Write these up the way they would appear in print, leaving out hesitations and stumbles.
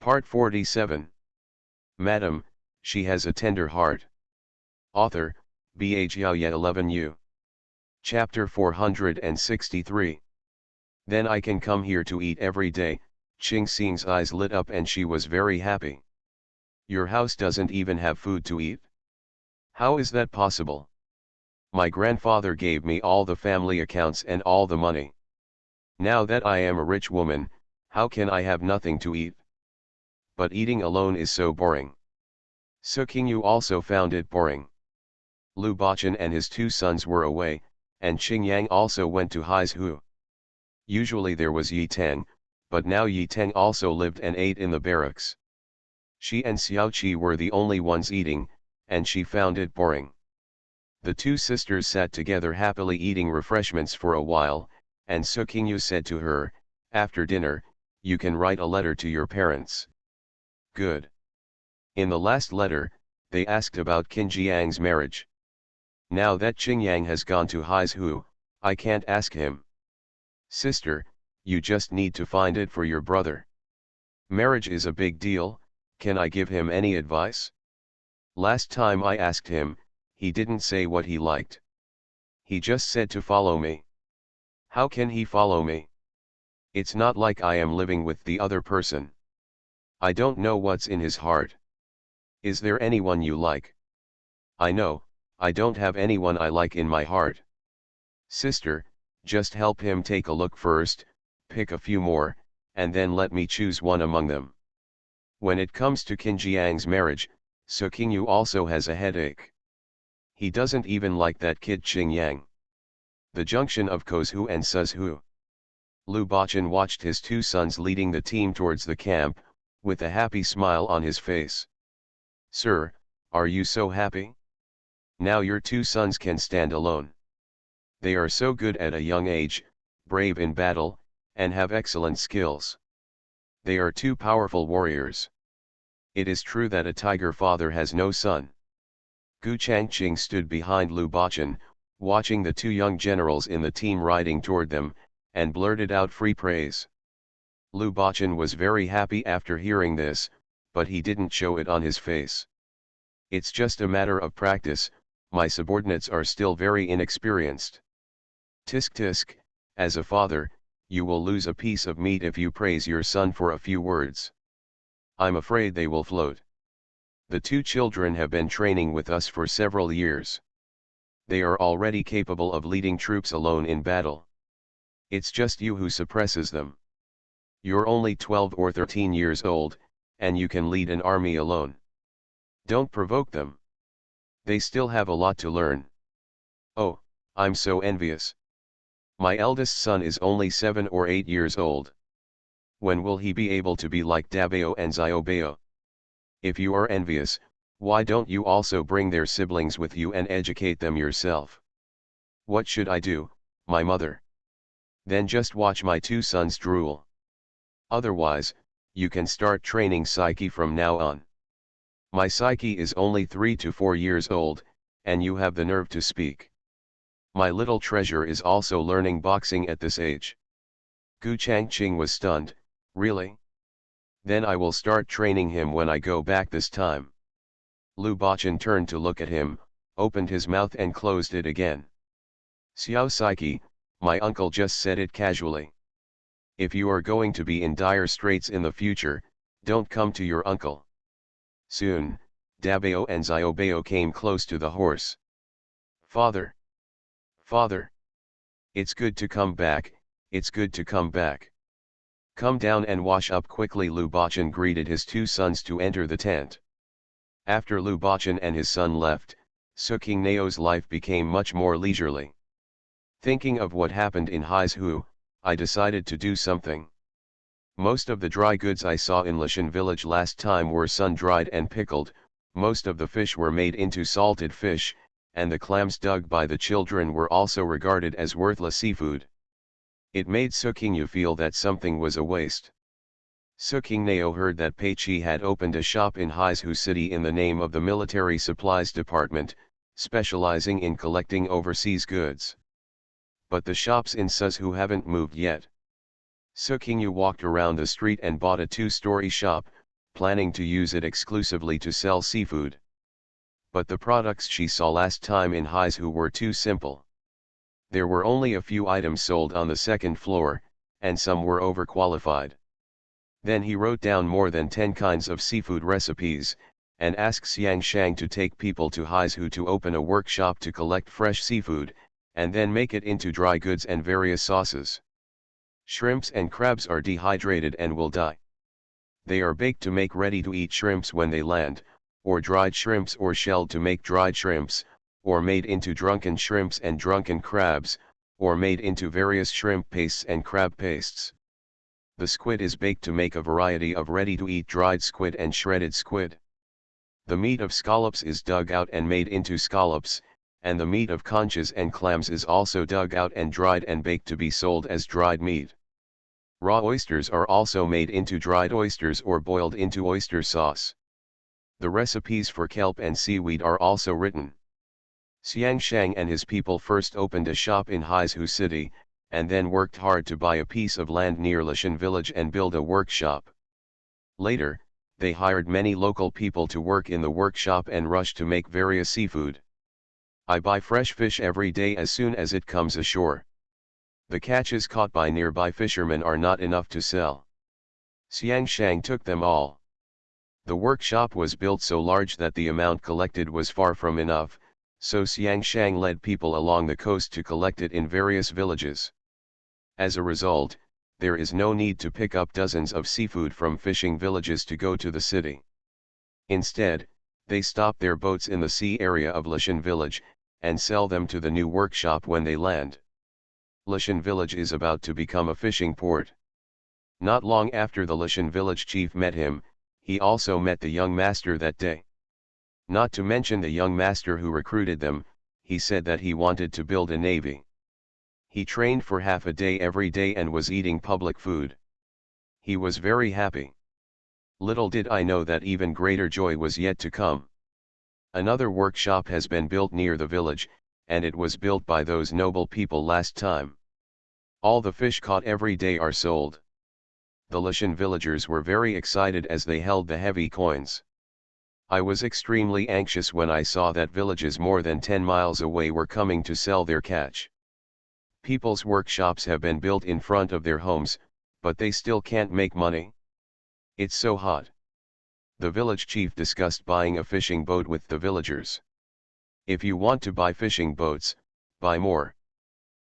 Part 47. Madam, she has a tender heart. Author, Ba Jiaoye 11U. Chapter 463. Then I can come here to eat every day. Qing Xing's eyes lit up and she was very happy. Your house doesn't even have food to eat? How is that possible? My grandfather gave me all the family accounts and all the money. Now that I am a rich woman, how can I have nothing to eat? But eating alone is so boring. Su Qingyu also found it boring. Lu Baqin and his two sons were away, and Qing Yang also went to Haizhu. Usually there was Yi Teng, but now Yi Teng also lived and ate in the barracks. She and Xiao Qi were the only ones eating, and she found it boring. The two sisters sat together happily eating refreshments for a while, and Su Qingyu said to her, after dinner, you can write a letter to your parents. Good. In the last letter, they asked about Qin Jiang's marriage. Now that Qing Yang has gone to Haizhu, I can't ask him. Sister, you just need to find it for your brother. Marriage is a big deal, can I give him any advice? Last time I asked him, he didn't say what he liked. He just said to follow me. How can he follow me? It's not like I am living with the other person. I don't know what's in his heart. Is there anyone you like? I know, I don't have anyone I like in my heart. Sister, just help him take a look first, pick a few more, and then let me choose one among them. When it comes to Qin Jiang's marriage, Su Qingyu also has a headache. He doesn't even like that kid Qing Yang. The junction of Kozhu and Suzhu. Lu Baqin watched his two sons leading the team towards the camp, with a happy smile on his face. Sir, are you so happy? Now your two sons can stand alone. They are so good at a young age, brave in battle, and have excellent skills. They are two powerful warriors. It is true that a tiger father has no son. Gu Changqing stood behind Lu Baqin, watching the two young generals in the team riding toward them, and blurted out free praise. Lu Baqin was very happy after hearing this, but he didn't show it on his face. It's just a matter of practice, my subordinates are still very inexperienced. Tisk tisk, as a father, you will lose a piece of meat if you praise your son for a few words. I'm afraid they will float. The two children have been training with us for several years. They are already capable of leading troops alone in battle. It's just you who suppresses them. You're only 12 or 13 years old, and you can lead an army alone. Don't provoke them. They still have a lot to learn. Oh, I'm so envious. My eldest son is only 7 or 8 years old. When will he be able to be like Dabao and Xiaobao? If you are envious, why don't you also bring their siblings with you and educate them yourself? What should I do, my mother? Then just watch my two sons drool. Otherwise, you can start training Psyche from now on. My Psyche is only 3 to 4 years old, and you have the nerve to speak. My little treasure is also learning boxing at this age. Gu Changqing was stunned, really? Then I will start training him when I go back this time. Lu Baqin turned to look at him, opened his mouth and closed it again. Xiao Psyche, my uncle just said it casually. If you are going to be in dire straits in the future, don't come to your uncle. Soon, Dabao and Xiaobao came close to the horse. Father! Father! It's good to come back, it's good to come back. Come down and wash up quickly. Lu Baqin greeted his two sons to enter the tent. After Lu Baqin and his son left, Su Qingnao's life became much more leisurely. Thinking of what happened in Haizhu, I decided to do something. Most of the dry goods I saw in Lishan village last time were sun-dried and pickled, most of the fish were made into salted fish, and the clams dug by the children were also regarded as worthless seafood. It made Su Qingyu feel that something was a waste. Su Qingnao heard that Pei Qi had opened a shop in Haizhu city in the name of the Military Supplies Department, specializing in collecting overseas goods. But the shops in Suzhu haven't moved yet. Su Qingyu walked around the street and bought a two-story shop, planning to use it exclusively to sell seafood. But the products she saw last time in Haizu were too simple. There were only a few items sold on the second floor, and some were overqualified. Then he wrote down more than 10 kinds of seafood recipes, and asked Xiang Shang to take people to Haizu to open a workshop to collect fresh seafood, and then make it into dry goods and various sauces. Shrimps and crabs are dehydrated and will die. They are baked to make ready-to-eat shrimps when they land, or dried shrimps or shelled to make dried shrimps, or made into drunken shrimps and drunken crabs, or made into various shrimp pastes and crab pastes. The squid is baked to make a variety of ready-to-eat dried squid and shredded squid. The meat of scallops is dug out and made into scallops, and the meat of conchas and clams is also dug out and dried and baked to be sold as dried meat. Raw oysters are also made into dried oysters or boiled into oyster sauce. The recipes for kelp and seaweed are also written. Xiang Shang and his people first opened a shop in Haizu City, and then worked hard to buy a piece of land near Lishan village and build a workshop. Later, they hired many local people to work in the workshop and rushed to make various seafood. I buy fresh fish every day as soon as it comes ashore. The catches caught by nearby fishermen are not enough to sell. Xiang Shang took them all. The workshop was built so large that the amount collected was far from enough, so Xiang Shang led people along the coast to collect it in various villages. As a result, there is no need to pick up dozens of seafood from fishing villages to go to the city. Instead, they stop their boats in the sea area of Lishan village, and sell them to the new workshop when they land. Lishan village is about to become a fishing port. Not long after the Lishan village chief met him, he also met the young master that day. Not to mention the young master who recruited them, he said that he wanted to build a navy. He trained for half a day every day and was eating public food. He was very happy. Little did I know that even greater joy was yet to come. Another workshop has been built near the village, and it was built by those noble people last time. All the fish caught every day are sold. The Lishan villagers were very excited as they held the heavy coins. I was extremely anxious when I saw that villages more than 10 miles away were coming to sell their catch. People's workshops have been built in front of their homes, but they still can't make money. It's so hot. The village chief discussed buying a fishing boat with the villagers. If you want to buy fishing boats, buy more.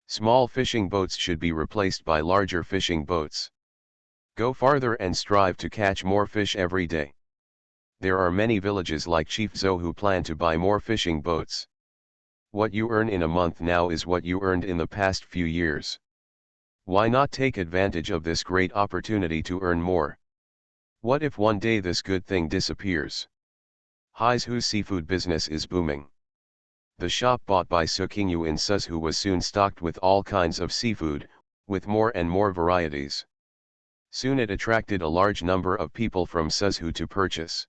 Small fishing boats should be replaced by larger fishing boats. Go farther and strive to catch more fish every day. There are many villages like Chief Zhou who plan to buy more fishing boats. What you earn in a month now is what you earned in the past few years. Why not take advantage of this great opportunity to earn more? What if one day this good thing disappears? Haizu's seafood business is booming. The shop bought by Sukingyu in Suzhou was soon stocked with all kinds of seafood, with more and more varieties. Soon it attracted a large number of people from Suzhou to purchase.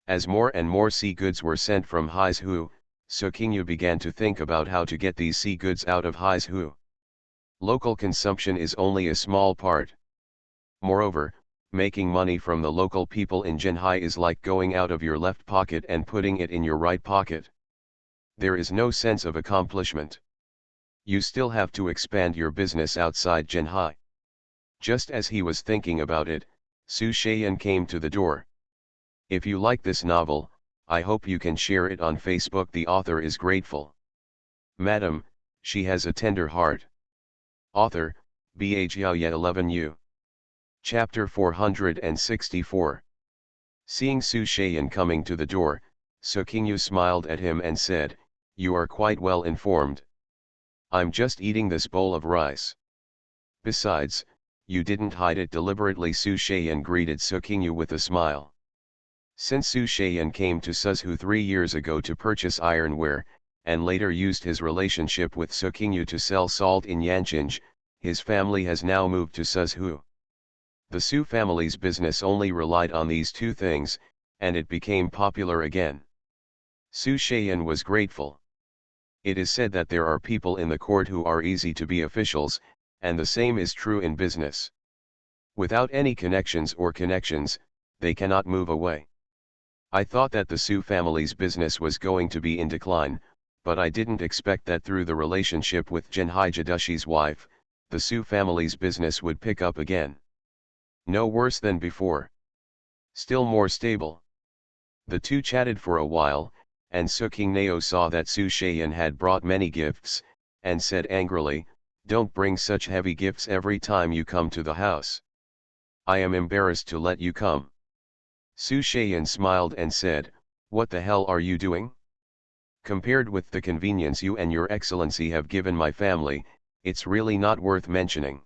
As more and more sea goods were sent from Haizu, Sukingyu began to think about how to get these sea goods out of Haizu. Local consumption is only a small part. Moreover, making money from the local people in Zhenhai is like going out of your left pocket and putting it in your right pocket. There is no sense of accomplishment. You still have to expand your business outside Zhenhai. Just as he was thinking about it, Su Shaiyan came to the door. If you like this novel, I hope you can share it on Facebook. The author is grateful. Madam, she has a tender heart. Author, Bh Yaoye 11U. Chapter 464. Seeing Su Shaiyan coming to the door, Sukingyu smiled at him and said, "You are quite well informed. I'm just eating this bowl of rice. Besides, you didn't hide it deliberately." Su Shaiyan greeted Sukingyu with a smile. Since Su Shaiyan came to Suzhou 3 years ago to purchase ironware, and later used his relationship with Sukingyu to sell salt in Yanqing, his family has now moved to Suzhou. The Su family's business only relied on these two things, and it became popular again. Su Shaiyan was grateful. It is said that there are people in the court who are easy to be officials, and the same is true in business. Without any connections, they cannot move away. I thought that the Su family's business was going to be in decline, but I didn't expect that through the relationship with Genhai Jadushi's wife, the Su family's business would pick up again. No worse than before. Still more stable. The two chatted for a while, and Su Qingnao saw that Su Shayan had brought many gifts, and said angrily, "Don't bring such heavy gifts every time you come to the house. I am embarrassed to let you come." Su Shayan smiled and said, "What the hell are you doing? Compared with the convenience you and your excellency have given my family, it's really not worth mentioning."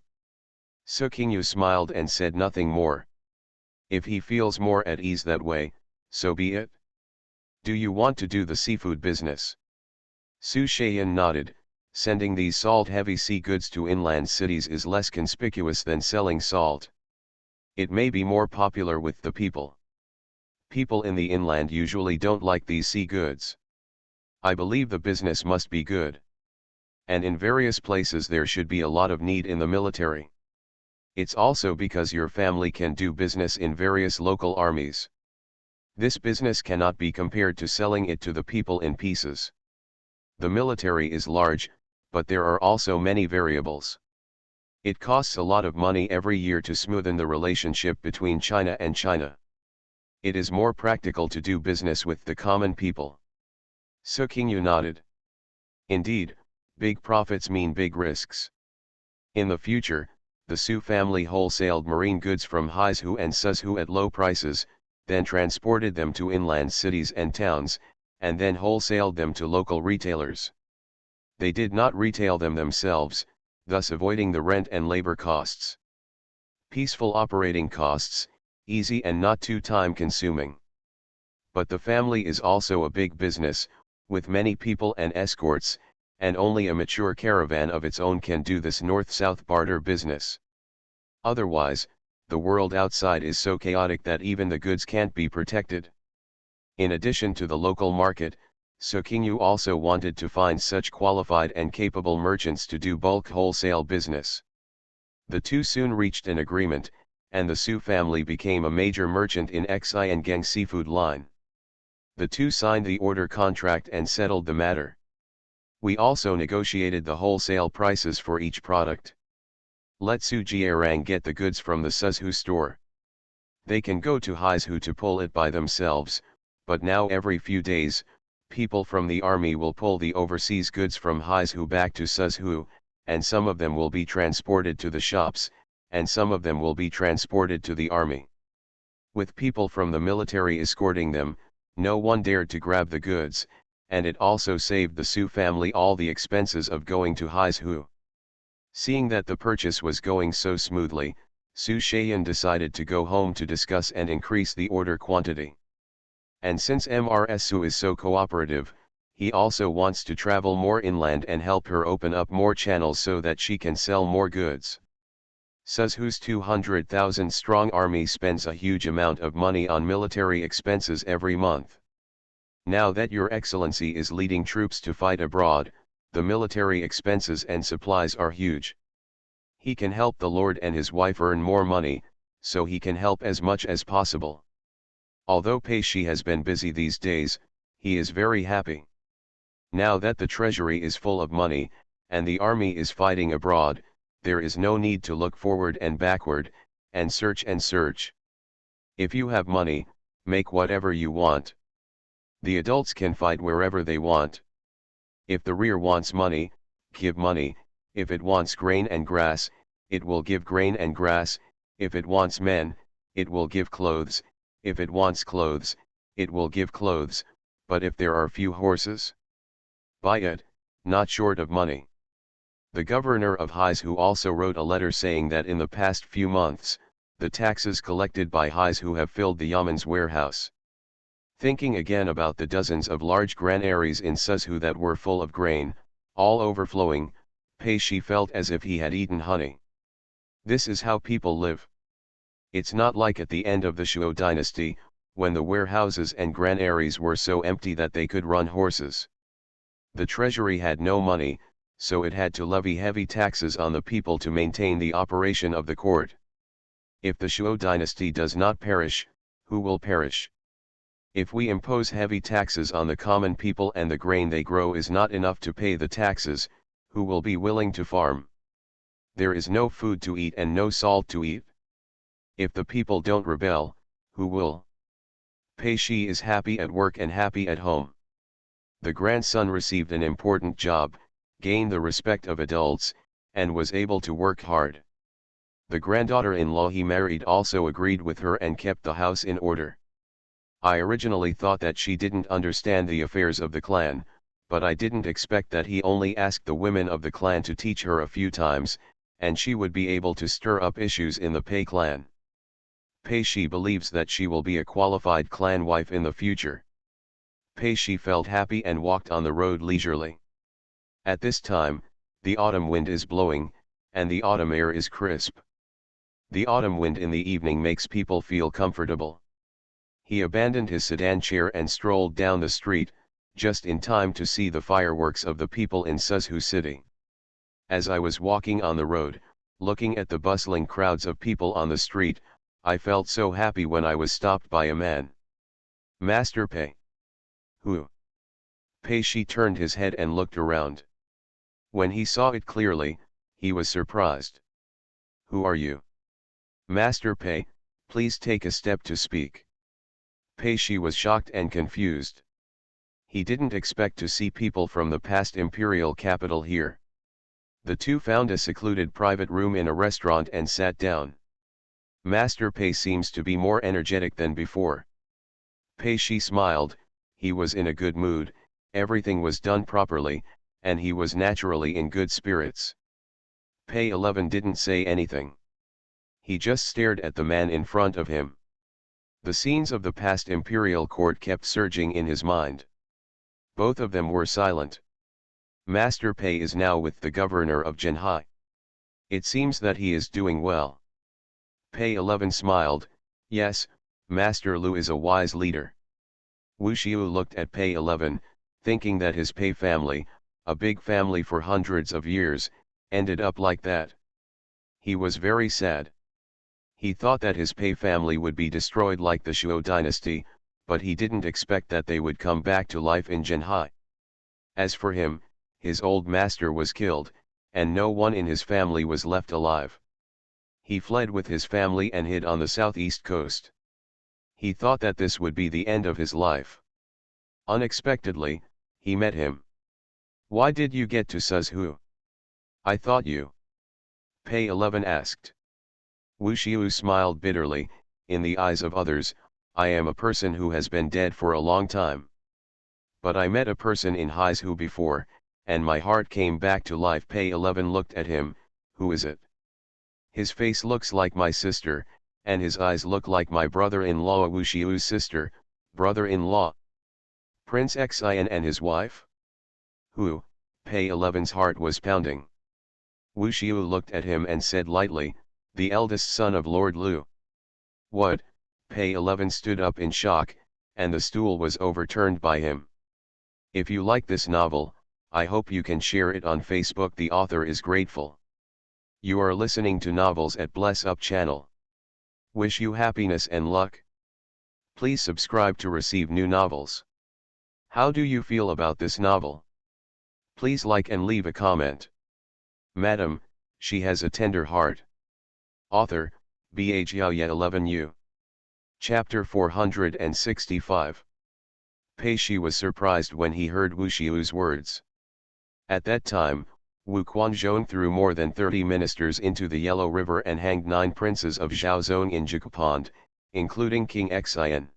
Su Qingnao smiled and said nothing more. If he feels more at ease that way, so be it. Do you want to do the seafood business? Su Shayan nodded. Sending these salt-heavy sea goods to inland cities is less conspicuous than selling salt. It may be more popular with the people. People in the inland usually don't like these sea goods. I believe the business must be good. And in various places there should be a lot of need in the military. It's also because your family can do business in various local armies. This business cannot be compared to selling it to the people in pieces. The military is large, but there are also many variables. It costs a lot of money every year to smoothen the relationship between China and China. It is more practical to do business with the common people. Su Qingyue nodded. Indeed, big profits mean big risks. In the future, the Su family wholesaled marine goods from Haizhu and Suzhou at low prices, then transported them to inland cities and towns, and then wholesaled them to local retailers. They did not retail them themselves, thus avoiding the rent and labor costs. Peaceful operating costs, easy and not too time-consuming. But the family is also a big business, with many people and escorts, and only a mature caravan of its own can do this north-south barter business. Otherwise, the world outside is so chaotic that even the goods can't be protected. In addition to the local market, Su Qingyue also wanted to find such qualified and capable merchants to do bulk wholesale business. The two soon reached an agreement, and the Su family became a major merchant in Xi and Geng seafood line. The two signed the order contract and settled the matter. We also negotiated the wholesale prices for each product. Let Su Jiarang get the goods from the Suzhou store. They can go to Haizhu to pull it by themselves, but now every few days, people from the army will pull the overseas goods from Haizhu back to Suzhou, and some of them will be transported to the shops, and some of them will be transported to the army. With people from the military escorting them, no one dared to grab the goods, and it also saved the Su family all the expenses of going to Haizhu. Seeing that the purchase was going so smoothly, Su Shayan decided to go home to discuss and increase the order quantity. And since Mrs. Su is so cooperative, he also wants to travel more inland and help her open up more channels so that she can sell more goods. Suzhou's 200,000 strong army spends a huge amount of money on military expenses every month. Now that Your Excellency is leading troops to fight abroad, the military expenses and supplies are huge. He can help the Lord and his wife earn more money, so he can help as much as possible. Although Pei Shi has been busy these days, he is very happy. Now that the treasury is full of money, and the army is fighting abroad, there is no need to look forward and backward, and search and search. If you have money, make whatever you want. The adults can fight wherever they want. If the rear wants money, give money. If it wants grain and grass, it will give grain and grass. If it wants men, it will give clothes. If it wants clothes, it will give clothes. But if there are few horses, buy it, not short of money. The governor of Haizhu also wrote a letter saying that in the past few months, the taxes collected by Haizhu have filled the Yamen's warehouse. Thinking again about the dozens of large granaries in Suzhou that were full of grain, all overflowing, Pei Shi felt as if he had eaten honey. This is how people live. It's not like at the end of the Shuo dynasty, when the warehouses and granaries were so empty that they could run horses. The treasury had no money, so it had to levy heavy taxes on the people to maintain the operation of the court. If the Shuo dynasty does not perish, who will perish. If we impose heavy taxes on the common people and the grain they grow is not enough to pay the taxes, who will be willing to farm? There is no food to eat and no salt to eat. If the people don't rebel, who will? Pei Shi is happy at work and happy at home. The grandson received an important job, gained the respect of adults, and was able to work hard. The granddaughter-in-law he married also agreed with her and kept the house in order. I originally thought that she didn't understand the affairs of the clan, but I didn't expect that he only asked the women of the clan to teach her a few times, and she would be able to stir up issues in the Pei clan. Pei Shi believes that she will be a qualified clan wife in the future. Pei Shi felt happy and walked on the road leisurely. At this time, the autumn wind is blowing, and the autumn air is crisp. The autumn wind in the evening makes people feel comfortable. He abandoned his sedan chair and strolled down the street, just in time to see the fireworks of the people in Suzhou City. As I was walking on the road, looking at the bustling crowds of people on the street, I felt so happy when I was stopped by a man. "Master Pei." "Who?" Pei Shi turned his head and looked around. When he saw it clearly, he was surprised. "Who are you?" "Master Pei, please take a step to speak." Pei Shi was shocked and confused. He didn't expect to see people from the past imperial capital here. The two found a secluded private room in a restaurant and sat down. Master Pei seems to be more energetic than before. Pei Shi smiled. He was in a good mood, everything was done properly, and he was naturally in good spirits. Pei 11 didn't say anything. He just stared at the man in front of him. The scenes of the past imperial court kept surging in his mind. Both of them were silent. Master Pei is now with the governor of Zhenhai. It seems that he is doing well. Pei 11 smiled. Yes, Master Lu is a wise leader. Wu Xiu looked at Pei 11, thinking that his Pei family, a big family for hundreds of years, ended up like that. He was very sad. He thought that his Pei family would be destroyed like the Shuo dynasty, but he didn't expect that they would come back to life in Zhenhai. As for him, his old master was killed, and no one in his family was left alive. He fled with his family and hid on the southeast coast. He thought that this would be the end of his life. Unexpectedly, he met him. "Why did you get to Suzhou?" "I thought you." Pei 11 asked. Wu Xiu smiled bitterly. "In the eyes of others, I am a person who has been dead for a long time. But I met a person in Haizhou before, and my heart came back to life." Pei 11 looked at him. "Who is it?" "His face looks like my sister, and his eyes look like my brother-in-law." Wu Xiu's sister, brother-in-law. Prince Xian and his wife? Who? Pei 11's heart was pounding. Wu Xiu looked at him and said lightly, "The eldest son of Lord Lu." "What?" Pei 11 stood up in shock, and the stool was overturned by him. If you like this novel, I hope you can share it on Facebook. The author is grateful. You are listening to Novels at Bless Up channel. Wish you happiness and luck. Please subscribe to receive new novels. How do you feel about this novel? Please like and leave a comment. Madam, she has a tender heart. Author, Bhjiaoye 11U. Chapter 465. Pei Shi was surprised when he heard Wu Xiu's words. At that time, Wu Quanzhong threw more than 30 ministers into the Yellow River and hanged 9 princes of Zhaozong in Jigapond, including King Xian.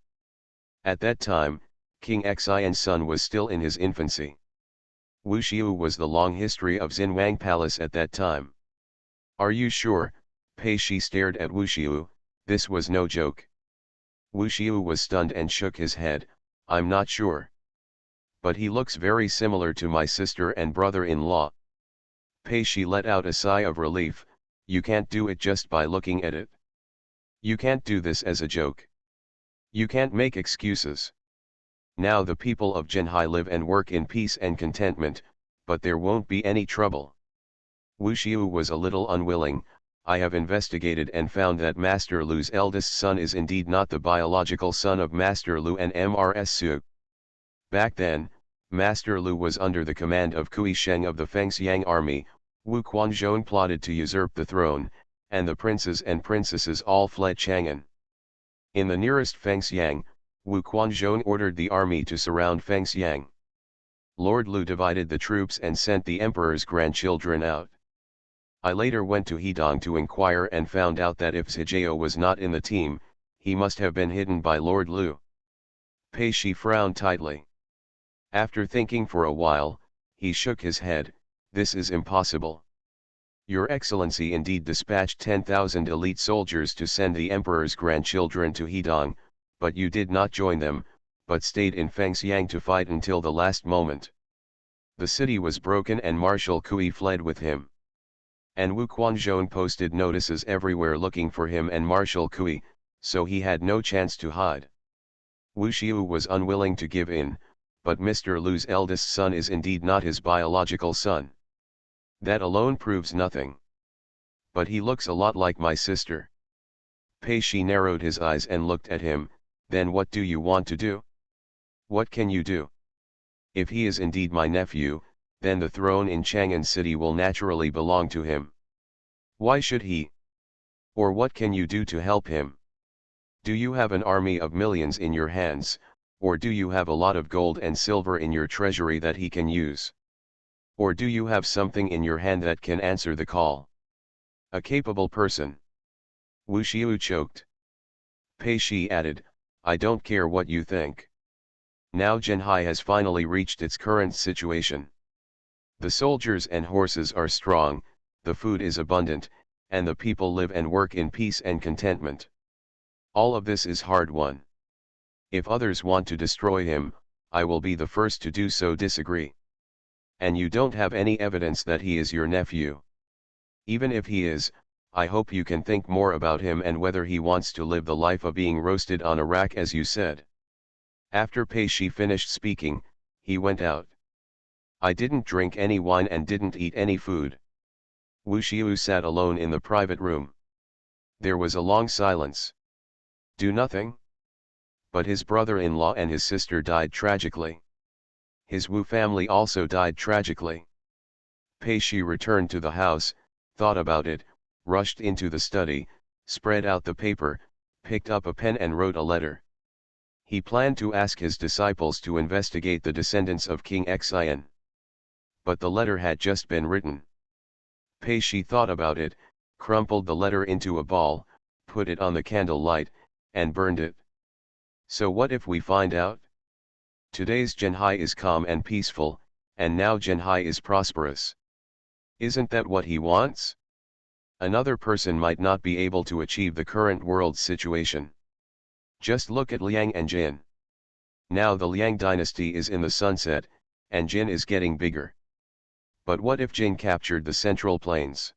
At that time, King Xian's son was still in his infancy. Wu Xiu was the long history of Xinwang Palace at that time. Are you sure? Pei Shi stared at Wu Xiu. This was no joke. Wu Xiu was stunned and shook his head. I'm not sure. But he looks very similar to my sister and brother-in-law. Pei Shi let out a sigh of relief. You can't do it just by looking at it. You can't do this as a joke. You can't make excuses. Now the people of Zhenhai live and work in peace and contentment, but there won't be any trouble. Wu Xiu was a little unwilling, I have investigated and found that Master Lu's eldest son is indeed not the biological son of Master Lu and Mrs. Su. Back then, Master Lu was under the command of Kui Sheng of the Fengxiang army. Wu Quanzhong plotted to usurp the throne, and the princes and princesses all fled Chang'an. In the nearest Fengxiang, Wu Quanzhong ordered the army to surround Fengxiang. Lord Lu divided the troops and sent the emperor's grandchildren out. I later went to Hedong to inquire and found out that if Zijao was not in the team, he must have been hidden by Lord Lu. Pei Shi frowned tightly. After thinking for a while, he shook his head. This is impossible. Your Excellency indeed dispatched 10,000 elite soldiers to send the emperor's grandchildren to Hedong, but you did not join them, but stayed in Fengxiang to fight until the last moment. The city was broken and Marshal Kui fled with him. And Wu Quanzhong posted notices everywhere looking for him and Marshal Kui, so he had no chance to hide. Wu Xiu was unwilling to give in, but Mr. Lu's eldest son is indeed not his biological son. That alone proves nothing. But he looks a lot like my sister. Pei Shi narrowed his eyes and looked at him. Then what do you want to do? What can you do? If he is indeed my nephew, then the throne in Chang'an City will naturally belong to him. Why should he? Or what can you do to help him? Do you have an army of millions in your hands, or do you have a lot of gold and silver in your treasury that he can use? Or do you have something in your hand that can answer the call? A capable person. Wu Xiu choked. Pei Shi added, I don't care what you think. Now Zhenhai has finally reached its current situation. The soldiers and horses are strong, the food is abundant, and the people live and work in peace and contentment. All of this is hard-won. If others want to destroy him, I will be the first to do so. Disagree. And you don't have any evidence that he is your nephew. Even if he is, I hope you can think more about him and whether he wants to live the life of being roasted on a rack as you said. After Pei Shi finished speaking, he went out. I didn't drink any wine and didn't eat any food. Wu Xiu sat alone in the private room. There was a long silence. Do nothing? But his brother-in-law and his sister died tragically. His Wu family also died tragically. Pei Shi returned to the house, thought about it, rushed into the study, spread out the paper, picked up a pen and wrote a letter. He planned to ask his disciples to investigate the descendants of King Xian. But the letter had just been written. Pei Shi thought about it, crumpled the letter into a ball, put it on the candle light, and burned it. So what if we find out? Today's Zhenhai is calm and peaceful, and now Zhenhai is prosperous. Isn't that what he wants? Another person might not be able to achieve the current world situation. Just look at Liang and Jin. Now the Liang dynasty is in the sunset, and Jin is getting bigger. But what if Jin captured the Central Plains?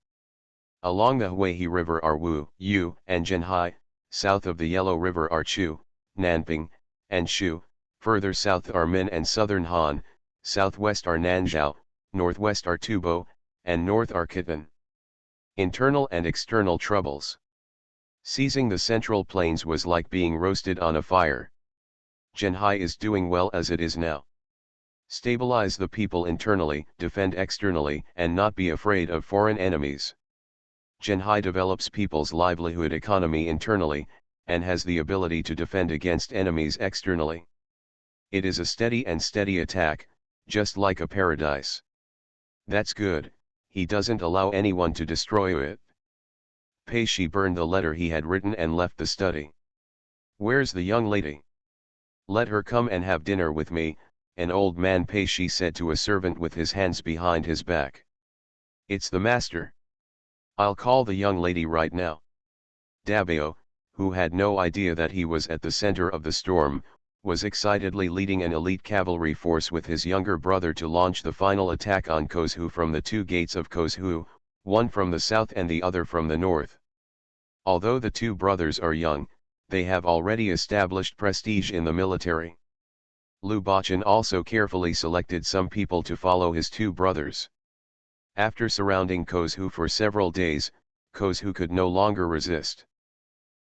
Along the Huihe River are Wu, Yu, and Zhenhai, south of the Yellow River are Chu, Nanping, and Shu, further south are Min and southern Han, southwest are Nanzhao, northwest are Tubo, and north are Khitan. Internal and external troubles. Seizing the Central Plains was like being roasted on a fire. Zhenhai is doing well as it is now. Stabilize the people internally, defend externally, and not be afraid of foreign enemies. Zhenhai develops people's livelihood economy internally, and has the ability to defend against enemies externally. It is a steady attack, just like a paradise. That's good, he doesn't allow anyone to destroy it. Pei Shi burned the letter he had written and left the study. Where's the young lady? Let her come and have dinner with me, an old man Pei Shi said to a servant with his hands behind his back. It's the master. I'll call the young lady right now. Dabao, who had no idea that he was at the center of the storm, was excitedly leading an elite cavalry force with his younger brother to launch the final attack on Kozhu from the two gates of Kozhu, one from the south and the other from the north. Although the two brothers are young, they have already established prestige in the military. Lu Bachan also carefully selected some people to follow his two brothers. After surrounding Kozhu for several days, Kozhu could no longer resist.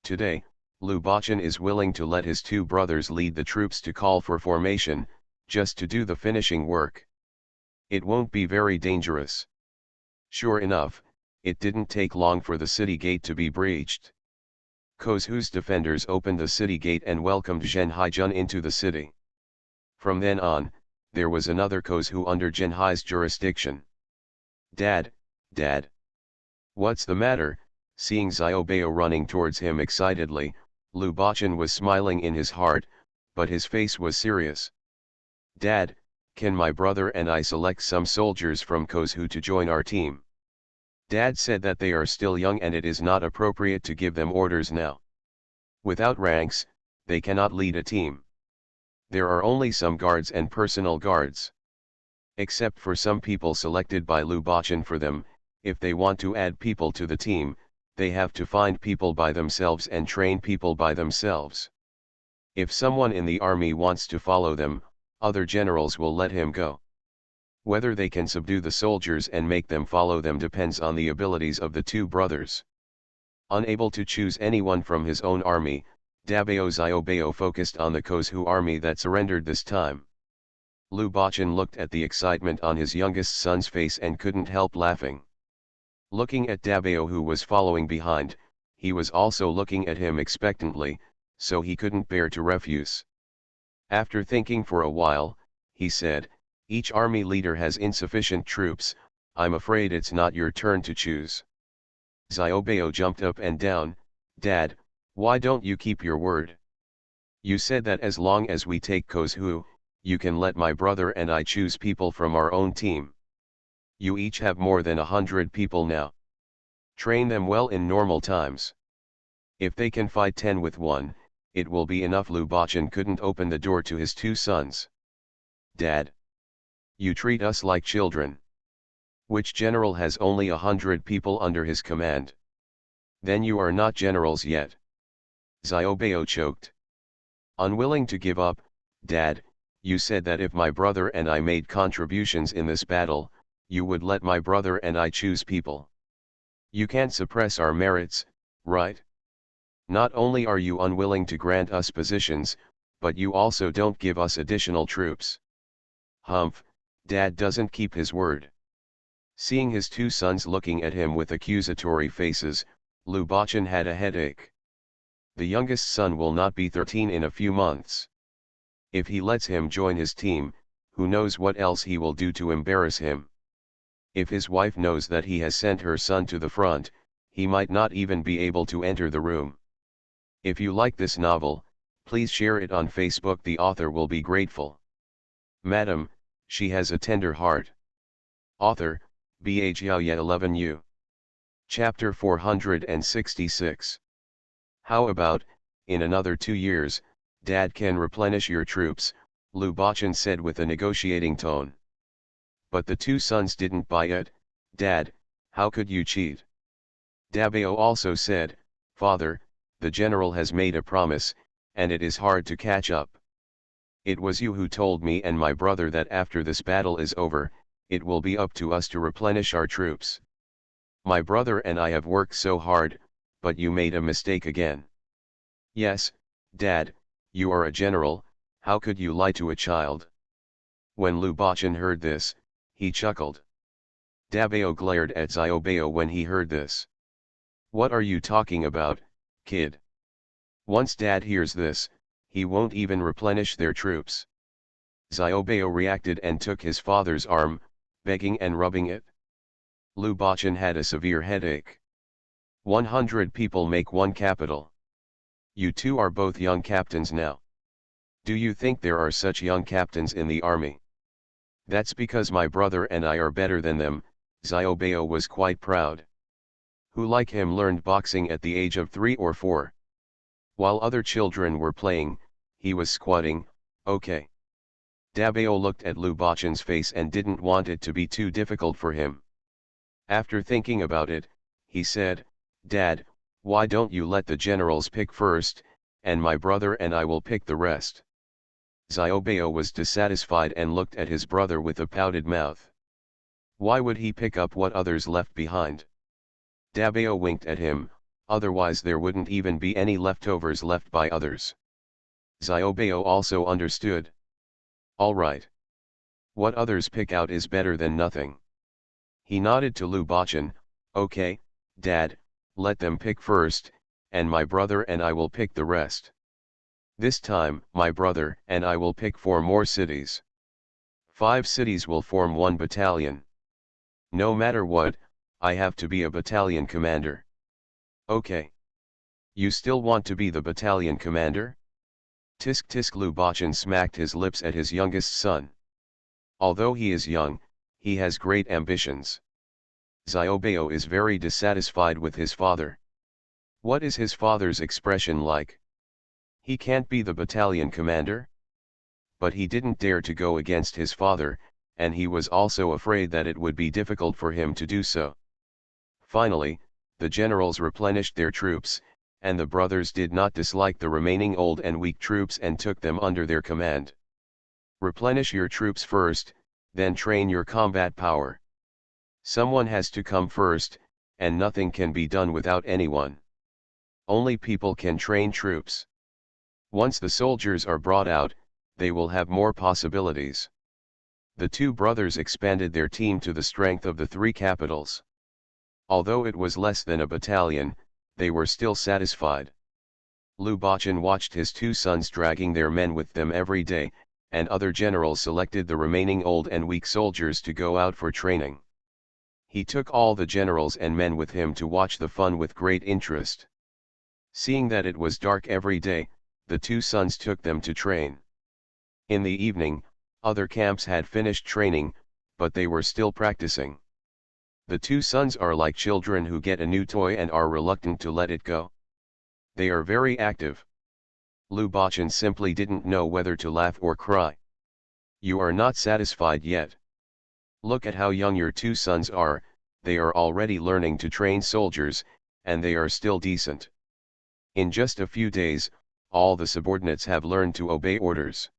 Today, Lu Bachan is willing to let his two brothers lead the troops to call for formation, just to do the finishing work. It won't be very dangerous. Sure enough, it didn't take long for the city gate to be breached. Kozhu's defenders opened the city gate and welcomed Zhen Haijun into the city. From then on, there was another Kozhu under Zhen Hai's jurisdiction. Dad, Dad. What's the matter? Seeing Xiaobao running towards him excitedly, Lu Bachan was smiling in his heart, but his face was serious. Dad, can my brother and I select some soldiers from Kozhu to join our team? Dad said that they are still young and it is not appropriate to give them orders now. Without ranks, they cannot lead a team. There are only some guards and personal guards. Except for some people selected by Lu Bachan for them, if they want to add people to the team, they have to find people by themselves and train people by themselves. If someone in the army wants to follow them, other generals will let him go. Whether they can subdue the soldiers and make them follow them depends on the abilities of the two brothers. Unable to choose anyone from his own army, Dabao Xiaobao focused on the Kozhu army that surrendered this time. Lu Bachan looked at the excitement on his youngest son's face and couldn't help laughing. Looking at Dabao who was following behind, he was also looking at him expectantly, so he couldn't bear to refuse. After thinking for a while, he said, each army leader has insufficient troops, I'm afraid it's not your turn to choose. Xiaobao jumped up and down, Dad, why don't you keep your word? You said that as long as we take Kozhu, you can let my brother and I choose people from our own team. You each have more than 100 people now. Train them well in normal times. If they can fight 10 with 1, it will be enough. Lu Bachan couldn't open the door to his two sons. Dad. You treat us like children. Which general has only 100 people under his command? Then you are not generals yet. Xiaobao choked. Unwilling to give up, Dad, you said that if my brother and I made contributions in this battle, you would let my brother and I choose people. You can't suppress our merits, right? Not only are you unwilling to grant us positions, but you also don't give us additional troops. Humph, Dad doesn't keep his word. Seeing his two sons looking at him with accusatory faces, Lu Bachan had a headache. The youngest son will not be 13 in a few months. If he lets him join his team, who knows what else he will do to embarrass him. If his wife knows that he has sent her son to the front, he might not even be able to enter the room. If you like this novel, please share it on Facebook. The author will be grateful. Madam, she has a tender heart. Author, Bhyaoye 11U. Chapter 466. How about, in another 2 years, Dad can replenish your troops, Lu Bachan said with a negotiating tone. But the two sons didn't buy it. Dad, how could you cheat? Dabao also said, Father, the general has made a promise, and it is hard to catch up. It was you who told me and my brother that after this battle is over, it will be up to us to replenish our troops. My brother and I have worked so hard, but you made a mistake again. Yes, Dad, you are a general, how could you lie to a child? When Lu Bachan heard this, he chuckled. Dabao glared at Xiaobao when he heard this. What are you talking about, kid? Once Dad hears this, he won't even replenish their troops. Xiaobao reacted and took his father's arm, begging and rubbing it. Lu Bachan had a severe headache. 100 people make one capital. You two are both young captains now. Do you think there are such young captains in the army? That's because my brother and I are better than them. Xiaobao was quite proud. Who like him learned boxing at the age of 3 or 4. While other children were playing, he was squatting, okay. Dabao looked at Lu Bachan's face and didn't want it to be too difficult for him. After thinking about it, he said, Dad, why don't you let the generals pick first, and my brother and I will pick the rest? Xiaobao was dissatisfied and looked at his brother with a pouted mouth. Why would he pick up what others left behind? Dabeo winked at him, otherwise there wouldn't even be any leftovers left by others. Xiaobao also understood. All right. What others pick out is better than nothing. He nodded to Lu Bachan, okay, Dad, let them pick first, and my brother and I will pick the rest. This time, my brother and I will pick 4 more cities. 5 cities will form 1 battalion. No matter what, I have to be a battalion commander. Okay. You still want to be the battalion commander? Tisk tisk. Lu Bachan smacked his lips at his youngest son. Although he is young, he has great ambitions. Xiaobao is very dissatisfied with his father. What is his father's expression like? He can't be the battalion commander? But he didn't dare to go against his father, and he was also afraid that it would be difficult for him to do so. Finally, the generals replenished their troops, and the brothers did not dislike the remaining old and weak troops and took them under their command. Replenish your troops first, then train your combat power. Someone has to come first, and nothing can be done without anyone. Only people can train troops. Once the soldiers are brought out, they will have more possibilities. The 2 brothers expanded their team to the strength of the 3 capitals. Although it was less than a battalion, they were still satisfied. Lu Bachan watched his 2 sons dragging their men with them every day, and other generals selected the remaining old and weak soldiers to go out for training. He took all the generals and men with him to watch the fun with great interest. Seeing that it was dark every day, the 2 sons took them to train. In the evening, other camps had finished training, but they were still practicing. The 2 sons are like children who get a new toy and are reluctant to let it go. They are very active. Lu Bachan simply didn't know whether to laugh or cry. You are not satisfied yet. Look at how young your 2 sons are, they are already learning to train soldiers, and they are still decent. In just a few days, all the subordinates have learned to obey orders.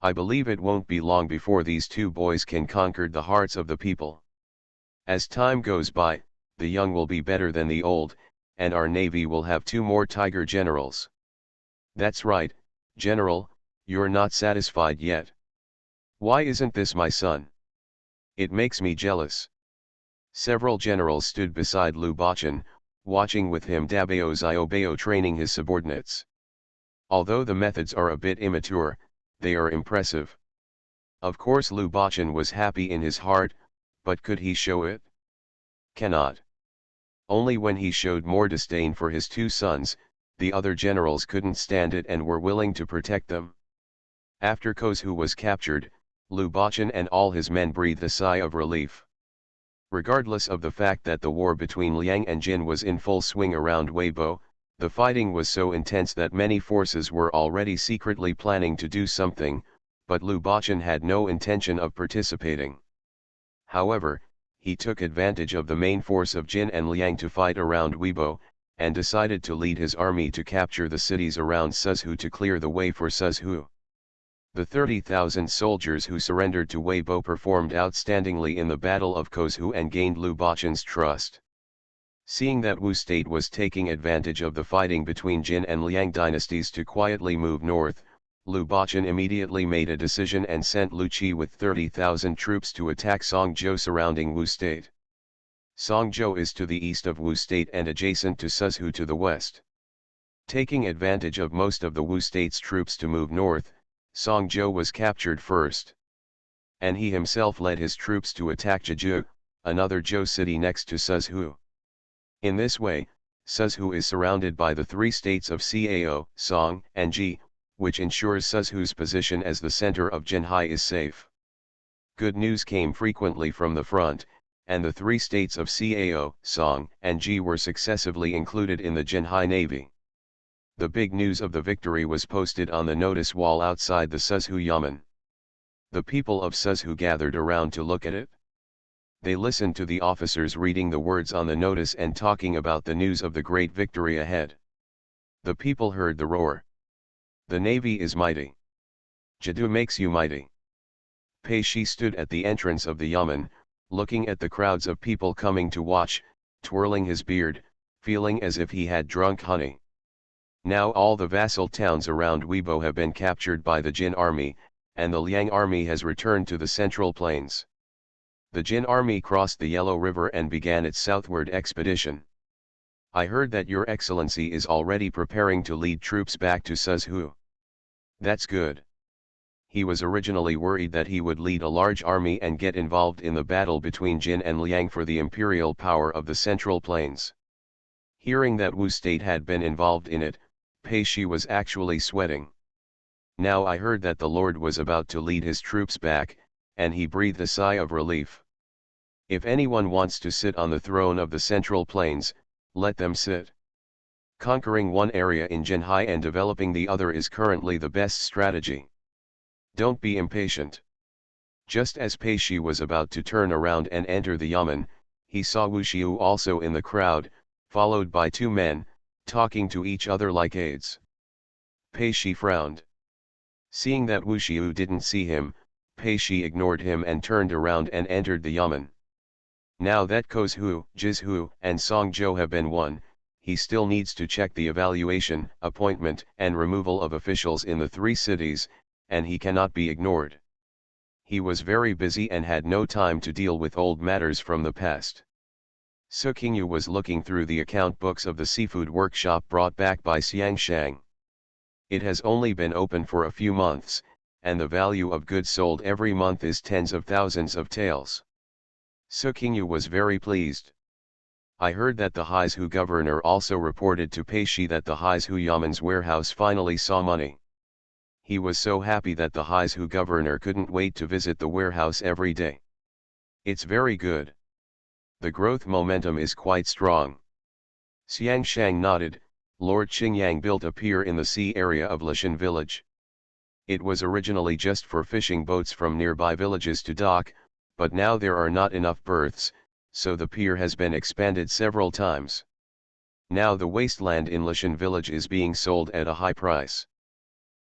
I believe it won't be long before these 2 boys can conquer the hearts of the people. As time goes by, the young will be better than the old, and our navy will have 2 more tiger generals. That's right, General, you're not satisfied yet. Why isn't this my son? It makes me jealous. Several generals stood beside Lu Bachan, watching with him Dabeo Xiaobao training his subordinates. Although the methods are a bit immature, they are impressive. Of course Lu Bachan was happy in his heart, but could he show it? Cannot. Only when he showed more disdain for his 2 sons, the other generals couldn't stand it and were willing to protect them. After Kozhu was captured, Lu Bachan and all his men breathed a sigh of relief. Regardless of the fact that the war between Liang and Jin was in full swing around Weibo, the fighting was so intense that many forces were already secretly planning to do something, but Lu Bachan had no intention of participating. However, he took advantage of the main force of Jin and Liang to fight around Weibo, and decided to lead his army to capture the cities around Suzhou to clear the way for Suzhou. The 30,000 soldiers who surrendered to Weibo performed outstandingly in the Battle of Kozhu and gained Lu Bachan's trust. Seeing that Wu state was taking advantage of the fighting between Jin and Liang dynasties to quietly move north, Lu Bachan immediately made a decision and sent Lu Qi with 30,000 troops to attack Songzhou surrounding Wu state. Songzhou is to the east of Wu state and adjacent to Suzhou to the west. Taking advantage of most of the Wu state's troops to move north, Songzhou was captured first. And he himself led his troops to attack Jizhou, another Zhou city next to Suzhou. In this way, Suzhou is surrounded by the 3 states of Cao, Song, and Ji, which ensures Suzhou's position as the center of Jinhai is safe. Good news came frequently from the front, and the 3 states of Cao, Song, and Ji were successively included in the Jinhai navy. The big news of the victory was posted on the notice wall outside the Suzhou Yamen. The people of Suzhou gathered around to look at it. They listened to the officers reading the words on the notice and talking about the news of the great victory ahead. The people heard the roar. The navy is mighty. Jadu makes you mighty. Pei Shi stood at the entrance of the Yamen, looking at the crowds of people coming to watch. twirling his beard, feeling as if he had drunk honey. Now all the vassal towns around Weibo have been captured by the Jin army, and the Liang army has returned to the central plains. The Jin army crossed the Yellow River and began its southward expedition. I heard that your excellency is already preparing to lead troops back to Suzhou. That's good. He was originally worried that he would lead a large army and get involved in the battle between Jin and Liang for the imperial power of the central plains. Hearing that Wu state had been involved in it, Pei Shi was actually sweating. Now I heard that the Lord was about to lead his troops back, and he breathed a sigh of relief. If anyone wants to sit on the throne of the central plains, let them sit. Conquering one area in Jinhai and developing the other is currently the best strategy. Don't be impatient. Just as Pei Shi was about to turn around and enter the yamen, he saw Wu Xiu also in the crowd, followed by two men, talking to each other like aides. Pei Shi frowned. Seeing that Wu Xiu didn't see him, Pei Shi ignored him and turned around and entered the yamen. Now that Kozhu, Jizhu, and Songzhou have been won, he still needs to check the evaluation, appointment, and removal of officials in the three cities, and he cannot be ignored. He was very busy and had no time to deal with old matters from the past. Su Qingyu was looking through the account books of the seafood workshop brought back by Xiang Shang. It has only been open for a few months, and the value of goods sold every month is tens of thousands of taels. Su Qingyu was very pleased. I heard that the Haizhu governor also reported to Pei Shi that the Haizhu Yamen's warehouse finally saw money. He was so happy that the Haizhu governor couldn't wait to visit the warehouse every day. It's very good. The growth momentum is quite strong. Xiang Shang nodded. Lord Qingyang built a pier in the sea area of Lishan village. It was originally just for fishing boats from nearby villages to dock, but now there are not enough berths, so the pier has been expanded several times. Now the wasteland in Lishan village is being sold at a high price.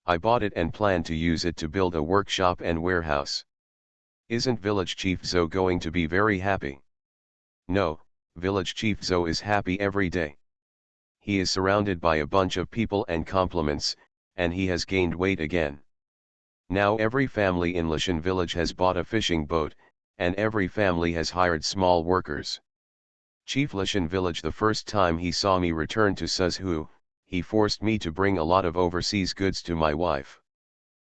I bought it and plan to use it to build a workshop and warehouse. Isn't Village Chief Zhou going to be very happy? No, Village Chief Zhou is happy every day. He is surrounded by a bunch of people and compliments, and he has gained weight again. Now every family in Lishan village has bought a fishing boat, and every family has hired small workers. Chief Lishan village, the first time he saw me return to Suzhou, he forced me to bring a lot of overseas goods to my wife.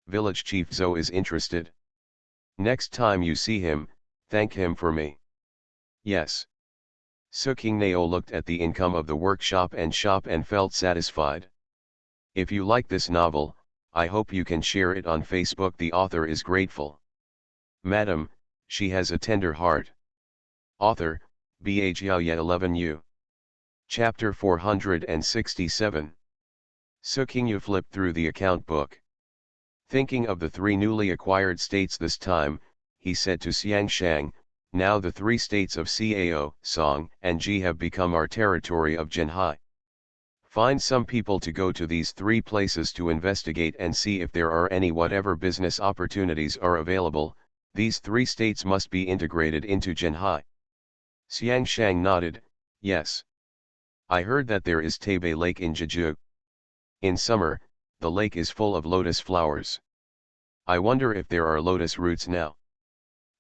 Village Chief Zhou is interested. Next time you see him, thank him for me. Yes. Su Qingnao looked at the income of the workshop and shop and felt satisfied. If you like this novel, I hope you can share it on Facebook. The author is grateful. Madam, she has a tender heart. Author, Bha Xiaoye 11U. Chapter 467. Su Qingyu flipped through the account book. Thinking of the three newly acquired states this time, he said to Xiang Shang, now the three states of Cao, Song, and Ji have become our territory of Jinhai. Find some people to go to these three places to investigate and see if there are any whatever business opportunities are available. These three states must be integrated into Jinhai. Xiang Shang nodded, yes. I heard that there is Taibei Lake in Jeju. In summer, the lake is full of lotus flowers. I wonder if there are lotus roots now.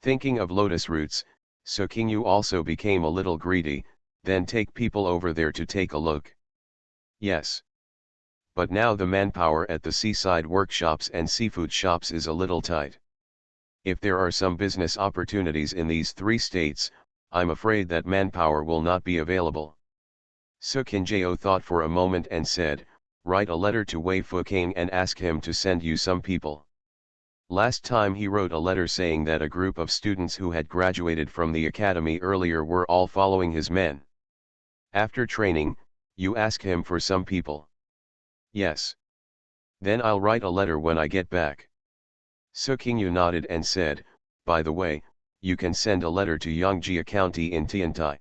Thinking of lotus roots, Su Qingyu also became a little greedy, then take people over there to take a look. Yes. But now the manpower at the seaside workshops and seafood shops is a little tight. If there are some business opportunities in these three states, I'm afraid that manpower will not be available. Su Qinjiao thought for a moment and said, write a letter to Wei Fuking and ask him to send you some people. Last time he wrote a letter saying that a group of students who had graduated from the academy earlier were all following his men. After training, you ask him for some people. Yes. Then I'll write a letter when I get back. Su Qingyu nodded and said, by the way, you can send a letter to Yongjia County in Tiantai.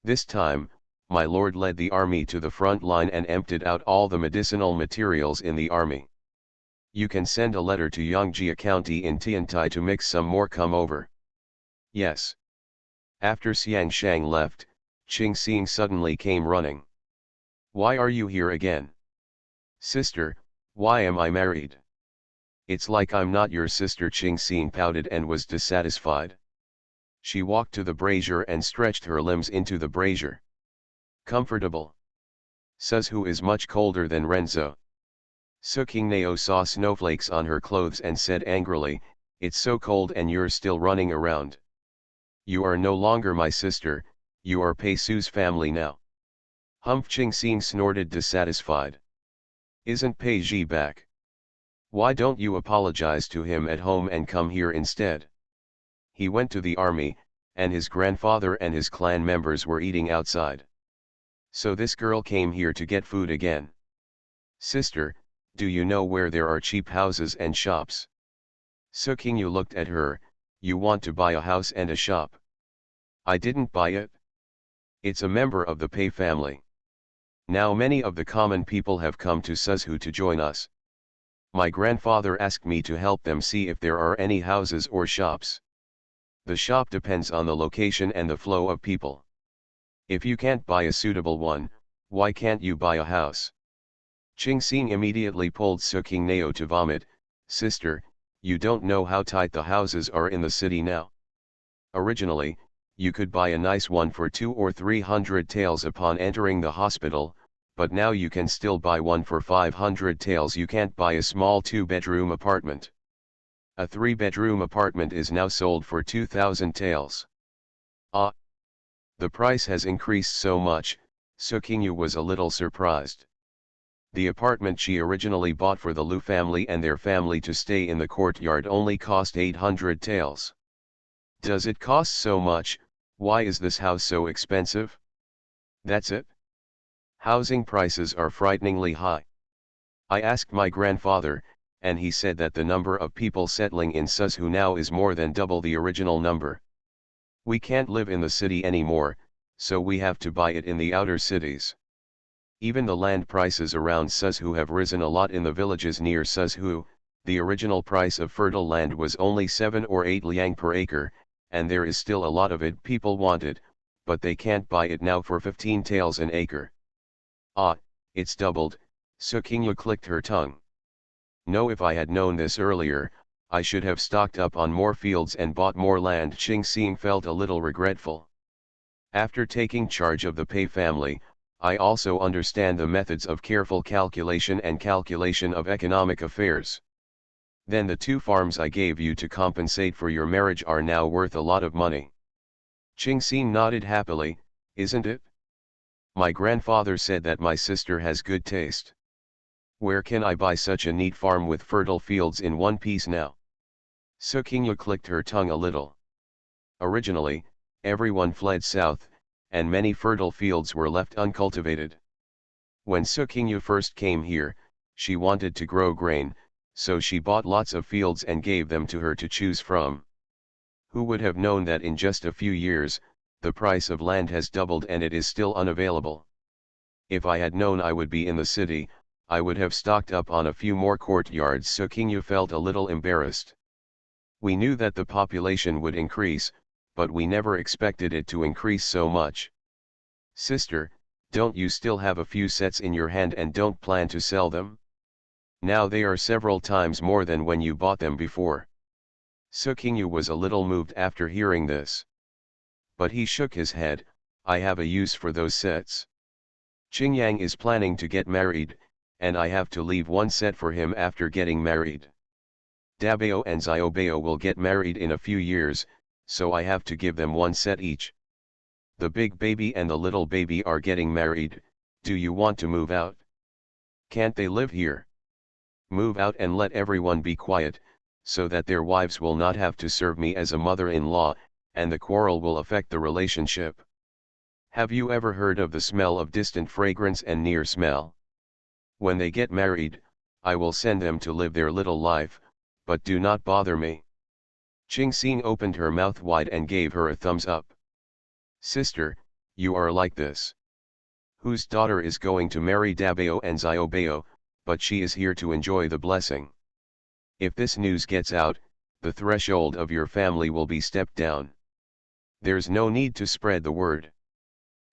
This time, my lord led the army to the front line and emptied out all the medicinal materials in the army. You can send a letter to Yongjia County in Tiantai to mix some more come over. Yes. After Xiang Shang left, Ching Xing suddenly came running. Why are you here again? Sister, why am I married? It's like I'm not your sister. Ching Xing pouted and was dissatisfied. She walked to the brazier and stretched her limbs into the brazier. Comfortable. Says who is much colder than Renzo. Sukingnao saw snowflakes on her clothes and said angrily, it's so cold and you're still running around. You are no longer my sister, you are Pei Su's family now. Humph. Ching Xing snorted dissatisfied. Isn't Pei Ji back? Why don't you apologize to him at home and come here instead? He went to the army, and his grandfather and his clan members were eating outside. So this girl came here to get food again. Sister, do you know where there are cheap houses and shops? Sukingyu looked at her, you want to buy a house and a shop. I didn't buy it. It's a member of the Pei family. Now many of the common people have come to Suzhou to join us. My grandfather asked me to help them see if there are any houses or shops. The shop depends on the location and the flow of people. If you can't buy a suitable one, why can't you buy a house? Ching Xing immediately pulled Sukingnao to vomit. Sister, you don't know how tight the houses are in the city now. Originally, you could buy a nice one for 200 or 300 taels upon entering the hospital, but now you can still buy one for 500 taels. You can't buy a small 2-bedroom apartment. A 3-bedroom apartment is now sold for 2,000 taels. Ah! The price has increased so much. Sukingyu was a little surprised. The apartment she originally bought for the Lu family and their family to stay in the courtyard only cost 800 taels. Does it cost so much? Why is this house so expensive? That's it. Housing prices are frighteningly high. I asked my grandfather, and he said that the number of people settling in Suzhou now is more than double the original number. We can't live in the city anymore, so we have to buy it in the outer cities. Even the land prices around Suzhou have risen a lot in the villages near Suzhou. The original price of fertile land was only 7 or 8 liang per acre, and there is still a lot of it people want it, but they can't buy it now for 15 taels an acre. Ah, it's doubled. Sukingyu clicked her tongue. No, if I had known this earlier, I should have stocked up on more fields and bought more land. Ching Xing felt a little regretful. After taking charge of the Pei family, I also understand the methods of careful calculation and calculation of economic affairs. Then the 2 farms I gave you to compensate for your marriage are now worth a lot of money. Ching Xing nodded happily, isn't it? My grandfather said that my sister has good taste. Where can I buy such a neat farm with fertile fields in one piece now? Sukingyu clicked her tongue a little. Originally, everyone fled south, and many fertile fields were left uncultivated. When Sukingyu first came here, she wanted to grow grain, so she bought lots of fields and gave them to her to choose from. Who would have known that in just a few years, the price of land has doubled and it is still unavailable? If I had known I would be in the city, I would have stocked up on a few more courtyards. Sukingyu felt a little embarrassed. We knew that the population would increase, but we never expected it to increase so much. Sister, don't you still have a few sets in your hand and don't plan to sell them? Now they are several times more than when you bought them before. Sukingyu was a little moved after hearing this. But he shook his head, I have a use for those sets. Qingyang is planning to get married, and I have to leave one set for him after getting married. Dabao and Xiaobao will get married in a few years, so I have to give them one set each. The big baby and the little baby are getting married. Do you want to move out? Can't they live here? Move out and let everyone be quiet, so that their wives will not have to serve me as a mother-in-law, and the quarrel will affect the relationship. Have you ever heard of the smell of distant fragrance and near smell? When they get married, I will send them to live their little life, but do not bother me. Ching Xing opened her mouth wide and gave her a thumbs up. Sister, you are like this. Whose daughter is going to marry Dabao and Xiaobao, but she is here to enjoy the blessing. If this news gets out, the threshold of your family will be stepped down. There's no need to spread the word.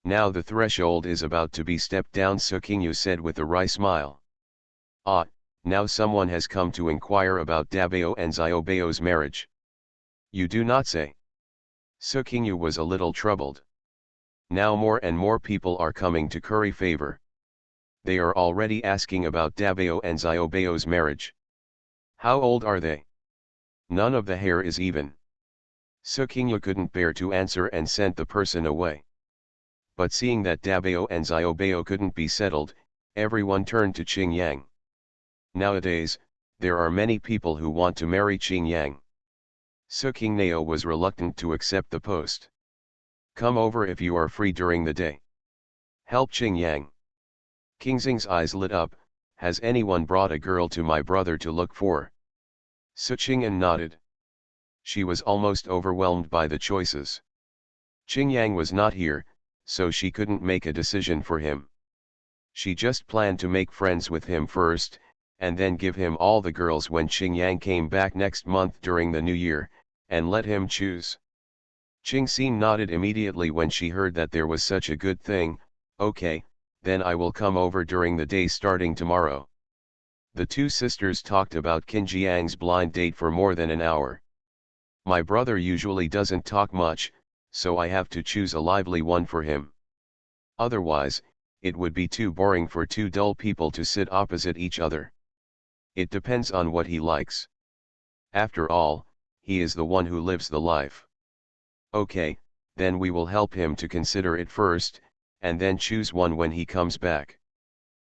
Now the threshold is about to be stepped down, Sukingyu said with a wry smile. Ah, now someone has come to inquire about Dabeo and Ziobeo's marriage. You do not say. Sukingyu was a little troubled. Now more and more people are coming to curry favor. They are already asking about Dabeo and Ziobeo's marriage. How old are they? None of the hair is even. Sukingyu couldn't bear to answer and sent the person away. But seeing that Dabeo and Ziobeo couldn't be settled, everyone turned to Qing Yang. Nowadays, there are many people who want to marry Qing Yang. Sukingneo was reluctant to accept the post. Come over if you are free during the day. Help Qing Yang. Kingxing's eyes lit up. Has anyone brought a girl to my brother to look for? Su Qing'an nodded. She was almost overwhelmed by the choices. Qing Yang was not here, so she couldn't make a decision for him. She just planned to make friends with him first, and then give him all the girls when Qing Yang came back next month during the new year, and let him choose. Qing Xin nodded immediately when she heard that there was such a good thing. Okay, then I will come over during the day starting tomorrow. The two sisters talked about Qin Jiang's blind date for more than an hour. My brother usually doesn't talk much, so I have to choose a lively one for him. Otherwise, it would be too boring for two dull people to sit opposite each other. It depends on what he likes. After all, he is the one who lives the life. Okay, then we will help him to consider it first, and then choose one when he comes back.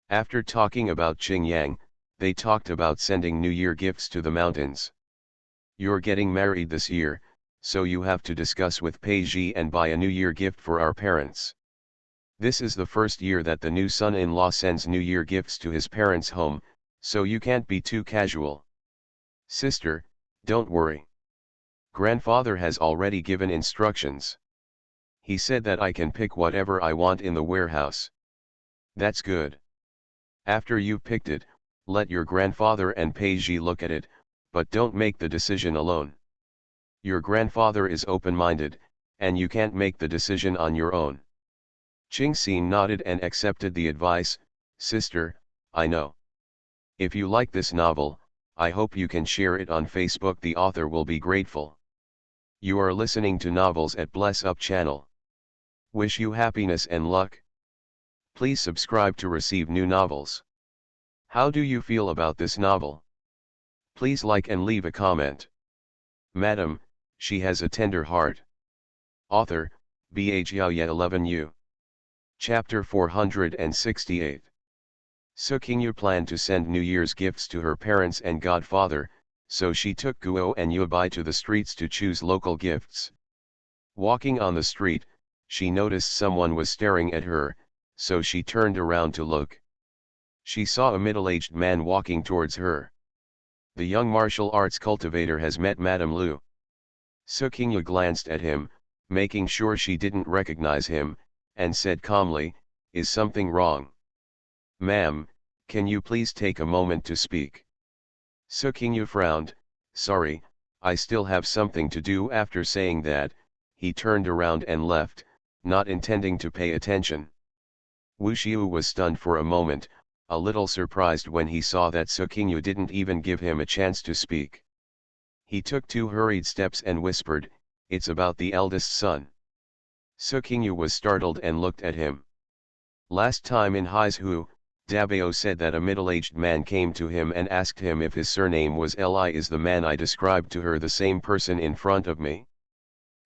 After talking about Qing Yang, they talked about sending New Year gifts to the mountains. You're getting married this year, so you have to discuss with Pei Ji and buy a New Year gift for our parents. This is the first year that the new son-in-law sends New Year gifts to his parents' home, so you can't be too casual. Sister, don't worry. Grandfather has already given instructions. He said that I can pick whatever I want in the warehouse. That's good. After you've picked it, let your grandfather and Pei Ji look at it, but don't make the decision alone. Your grandfather is open-minded, and you can't make the decision on your own. Qing Xin nodded and accepted the advice. Sister, I know. If you like this novel, I hope you can share it on Facebook. The author will be grateful. You are listening to Novels at Bless Up channel. Wish you happiness and luck. Please subscribe to receive new novels. How do you feel about this novel? Please like and leave a comment. Madam, she has a tender heart. Author, Bh Yaoye 11U. Chapter 468. Sukingyu planned to send New Year's gifts to her parents and godfather, so she took Guo and Yubai to the streets to choose local gifts. Walking on the street, she noticed someone was staring at her, so she turned around to look. She saw a middle-aged man walking towards her. The young martial arts cultivator has met Madame Lu. Sukingyu glanced at him, making sure she didn't recognize him, and said calmly, "Is something wrong? Ma'am, can you please take a moment to speak?" Sukingyu frowned. "Sorry, I still have something to do." After saying that, he turned around and left, not intending to pay attention. Wu Xiu was stunned for a moment, a little surprised when he saw that Sukingyu didn't even give him a chance to speak. He took 2 hurried steps and whispered, "It's about the eldest son." Sukingyu was startled and looked at him. Last time in Haizhu, Dabeo said that a middle-aged man came to him and asked him if his surname was Li. Is the man I described to her the same person in front of me?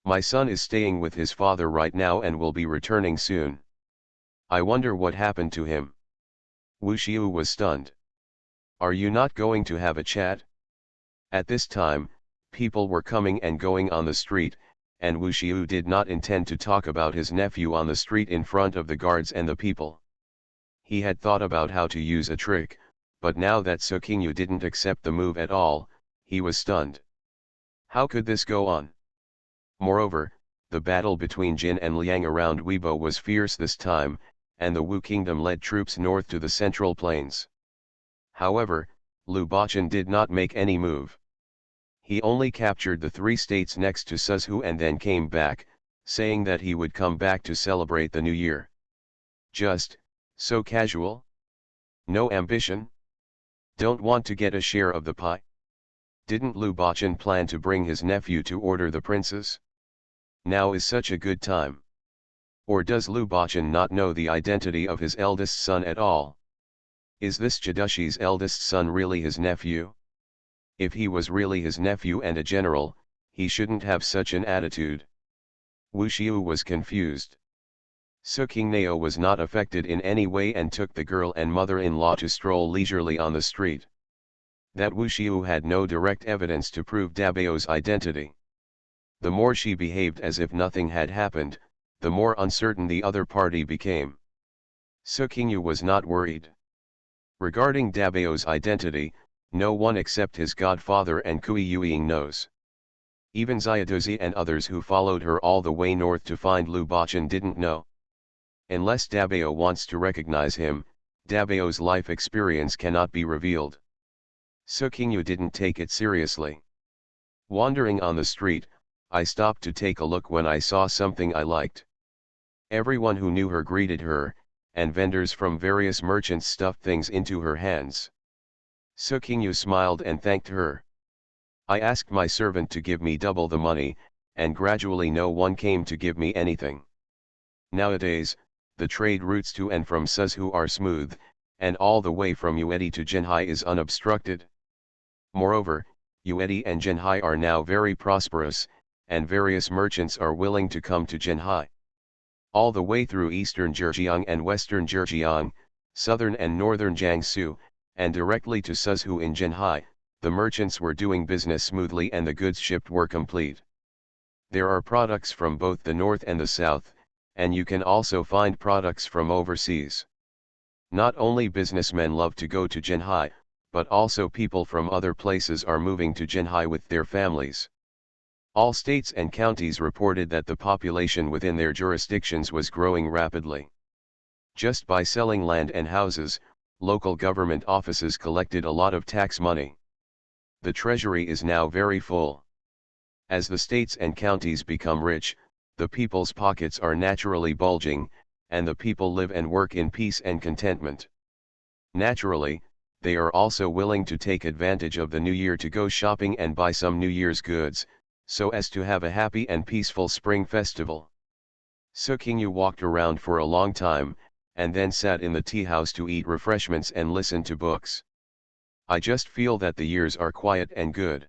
My son is staying with his father right now and will be returning soon. I wonder what happened to him. Wu Xiu was stunned. Are you not going to have a chat? At this time, people were coming and going on the street, and Wu Xiu did not intend to talk about his nephew on the street in front of the guards and the people. He had thought about how to use a trick, but now that Sukingyu didn't accept the move at all, he was stunned. How could this go on? Moreover, the battle between Jin and Liang around Weibo was fierce this time, and the Wu kingdom led troops north to the central plains. However, Liu Bachan did not make any move. He only captured the 3 states next to Suzhou and then came back, saying that he would come back to celebrate the new year. Just, so casual? No ambition? Don't want to get a share of the pie? Didn't Lu Bachan plan to bring his nephew to order the princes? Now is such a good time. Or does Lu Bachan not know the identity of his eldest son at all? Is this Jadushi's eldest son really his nephew? If he was really his nephew and a general, he shouldn't have such an attitude. Wu Xiu was confused. Su Qingnao was not affected in any way and took the girl and mother-in-law to stroll leisurely on the street. That Wu Xiu had no direct evidence to prove Dabao's identity. The more she behaved as if nothing had happened, the more uncertain the other party became. Su Qingyu was not worried. Regarding Dabao's identity, no one except his godfather and Kui Yueying knows. Even Xiaodozi and others who followed her all the way north to find Lu Bachan didn't know. Unless Dabao wants to recognize him, Dabao's life experience cannot be revealed. Su Qingyu didn't take it seriously. Wandering on the street, I stopped to take a look when I saw something I liked. Everyone who knew her greeted her, and vendors from various merchants stuffed things into her hands. Su Qingyu smiled and thanked her. I asked my servant to give me double the money, and gradually no one came to give me anything. Nowadays, the trade routes to and from Suzhou are smooth, and all the way from Yuedi to Zhenhai is unobstructed. Moreover, Yuedi and Zhenhai are now very prosperous, and various merchants are willing to come to Zhenhai. All the way through eastern Zhejiang and western Zhejiang, southern and northern Jiangsu, and directly to Suzhou in Zhenhai, the merchants were doing business smoothly and the goods shipped were complete. There are products from both the north and the south, and you can also find products from overseas. Not only businessmen love to go to Zhenhai, but also people from other places are moving to Zhenhai with their families. All states and counties reported that the population within their jurisdictions was growing rapidly. Just by selling land and houses, local government offices collected a lot of tax money. The treasury is now very full. As the states and counties become rich, the people's pockets are naturally bulging, and the people live and work in peace and contentment. Naturally, they are also willing to take advantage of the new year to go shopping and buy some New Year's goods, so as to have a happy and peaceful spring festival. Su Qingyu walked around for a long time, and then sat in the tea house to eat refreshments and listen to books. I just feel that the years are quiet and good.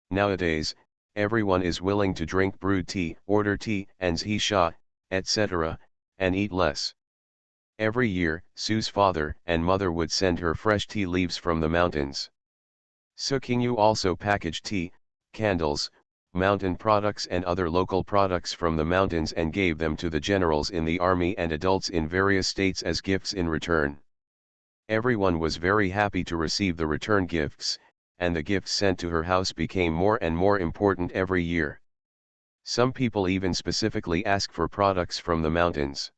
Nowadays, everyone is willing to drink brewed tea, order tea and zhi, etc., and eat less. Every year, Su's father and mother would send her fresh tea leaves from the mountains. Su Qingyu also packaged tea, candles, mountain products and other local products from the mountains and gave them to the generals in the army and adults in various states as gifts in return. Everyone was very happy to receive the return gifts, and the gifts sent to her house became more and more important every year. Some people even specifically ask for products from the mountains.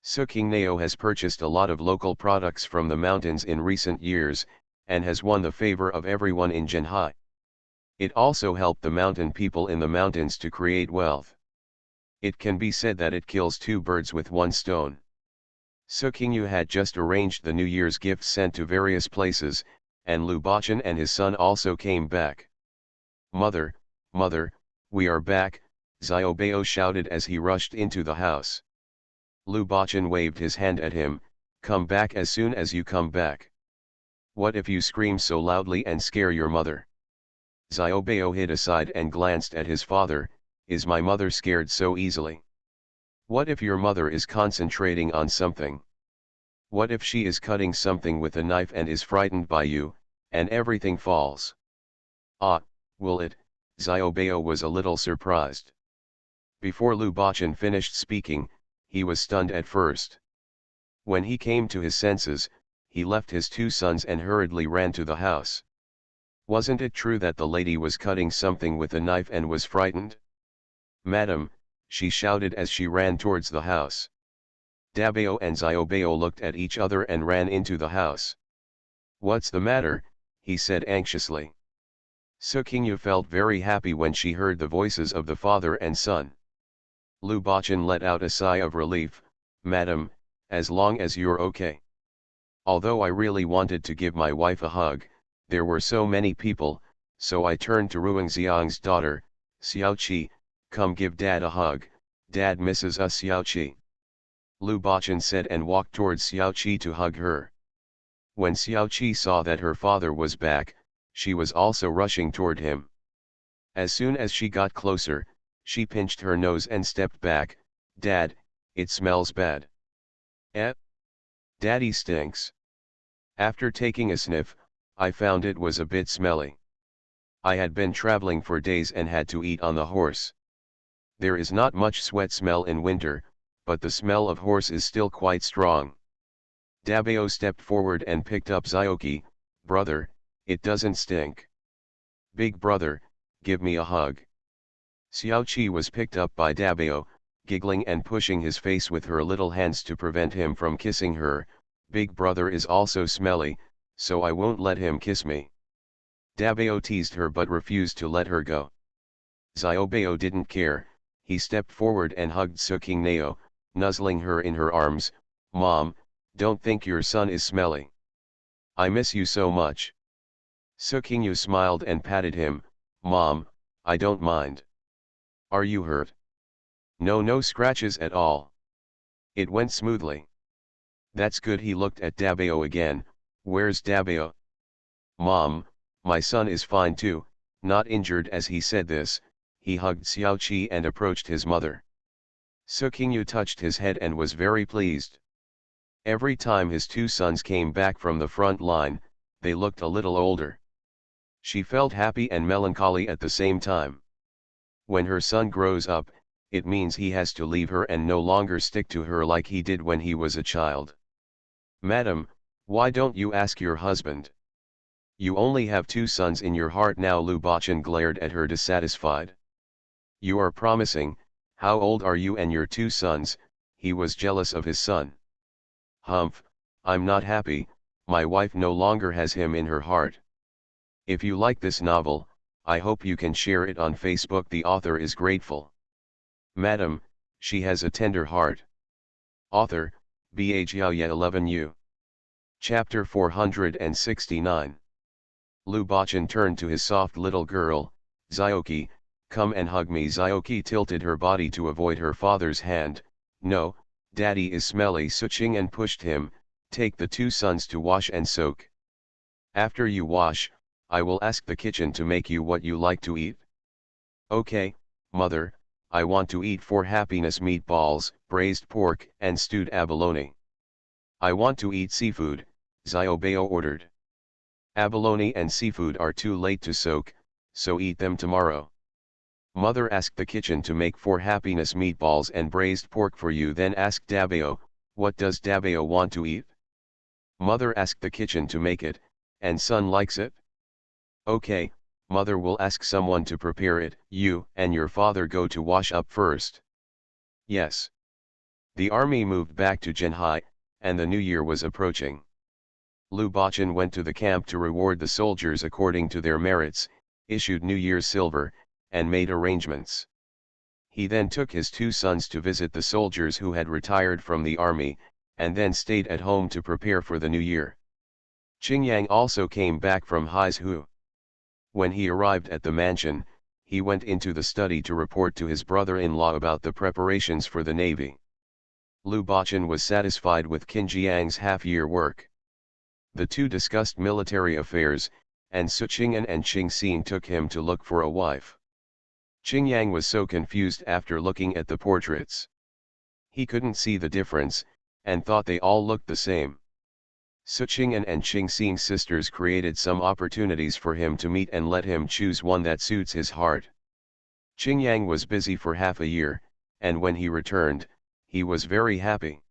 Su Qingnao has purchased a lot of local products from the mountains in recent years, and has won the favor of everyone in Zhenhai. It also helped the mountain people in the mountains to create wealth. It can be said that it kills two birds with one stone. Su Qingyu had just arranged the New Year's gifts sent to various places, and Lu Bachan and his son also came back. "Mother, mother, we are back," Xiaobao shouted as he rushed into the house. Lu Bachan waved his hand at him, "Come back as soon as you come back. What if you scream so loudly and scare your mother?" Xiaobao hid aside and glanced at his father. "Is my mother scared so easily? What if your mother is concentrating on something? What if she is cutting something with a knife and is frightened by you, and everything falls?" "Ah, will it?" Xiaobao was a little surprised. Before Lu Bachan finished speaking, he was stunned at first. When he came to his senses, he left his two sons and hurriedly ran to the house. Wasn't it true that the lady was cutting something with a knife and was frightened? "Madam," she shouted as she ran towards the house. Dabao and Xiaobao looked at each other and ran into the house. "What's the matter?" he said anxiously. Su Qingyu felt very happy when she heard the voices of the father and son. Lu Bachan let out a sigh of relief. Madam, as long as you're okay. Although I really wanted to give my wife a hug, there were so many people, so I turned to Ruang Xiang's daughter, Xiaoqi, come give dad a hug, dad misses us Xiaoqi. Lu Bachan said and walked towards Xiaoqi to hug her. When Xiaoqi saw that her father was back, she was also rushing toward him. As soon as she got closer, she pinched her nose and stepped back. Dad, it smells bad. Eh? Daddy stinks. After taking a sniff, I found it was a bit smelly. I had been traveling for days and had to eat on the horse. There is not much sweat smell in winter, but the smell of horse is still quite strong. Dabeo stepped forward and picked up Xiaoqi. Brother, it doesn't stink. Big brother, give me a hug. Xiaoqi was picked up by Dabeo, giggling and pushing his face with her little hands to prevent him from kissing her. Big brother is also smelly, so I won't let him kiss me. Dabeo teased her but refused to let her go. Xiaobeo didn't care, he stepped forward and hugged Suqingnao, nuzzling her in her arms. Mom, don't think your son is smelly. I miss you so much. Suqingnao smiled and patted him. Mom, I don't mind. Are you hurt? No scratches at all. It went smoothly. That's good. He looked at Dabeo again. Where's Dabeo? Mom, my son is fine too, not injured. As he said this, he hugged Xiaoqi and approached his mother. Suqingnao touched his head and was very pleased. Every time his two sons came back from the front line, they looked a little older. She felt happy and melancholy at the same time. When her son grows up, it means he has to leave her and no longer stick to her like he did when he was a child. Madam, why don't you ask your husband? You only have two sons in your heart now. Lu Bachan glared at her dissatisfied. You are promising, how old are you and your two sons? He was jealous of his son. Humph, I'm not happy, my wife no longer has him in her heart. If you like this novel, I hope you can share it on Facebook. The author is grateful. Madam, she has a tender heart. Author, Bha 11U. Chapter 469. Lu Bachan turned to his soft little girl, Xiaoqi, come and hug me. Xiaoqi tilted her body to avoid her father's hand. No, daddy is smelly. Suqing and pushed him. Take the two sons to wash and soak. After you wash, I will ask the kitchen to make you what you like to eat. Okay, mother, I want to eat for happiness meatballs, braised pork and stewed abalone. I want to eat seafood, Xiaobeo ordered. Abalone and seafood are too late to soak, so eat them tomorrow. Mother asked the kitchen to make for happiness meatballs and braised pork for you. Then asked Dabeo, what does Dabeo want to eat? Mother asked the kitchen to make it, and son likes it? Okay, mother will ask someone to prepare it. You and your father go to wash up first. Yes. The army moved back to Zhenhai, and the new year was approaching. Lu Bachan went to the camp to reward the soldiers according to their merits, issued New Year's silver, and made arrangements. He then took his two sons to visit the soldiers who had retired from the army, and then stayed at home to prepare for the new year. Qingyang also came back from Haizhu. When he arrived at the mansion, he went into the study to report to his brother-in-law about the preparations for the navy. Lu Bachan was satisfied with Qingyang's half-year work. The two discussed military affairs, and Suqing and Qingxing took him to look for a wife. Qingyang was so confused after looking at the portraits. He couldn't see the difference, and thought they all looked the same. Suqing and Qingxing's sisters created some opportunities for him to meet and let him choose one that suits his heart. Qingyang was busy for half a year, and when he returned, he was very happy.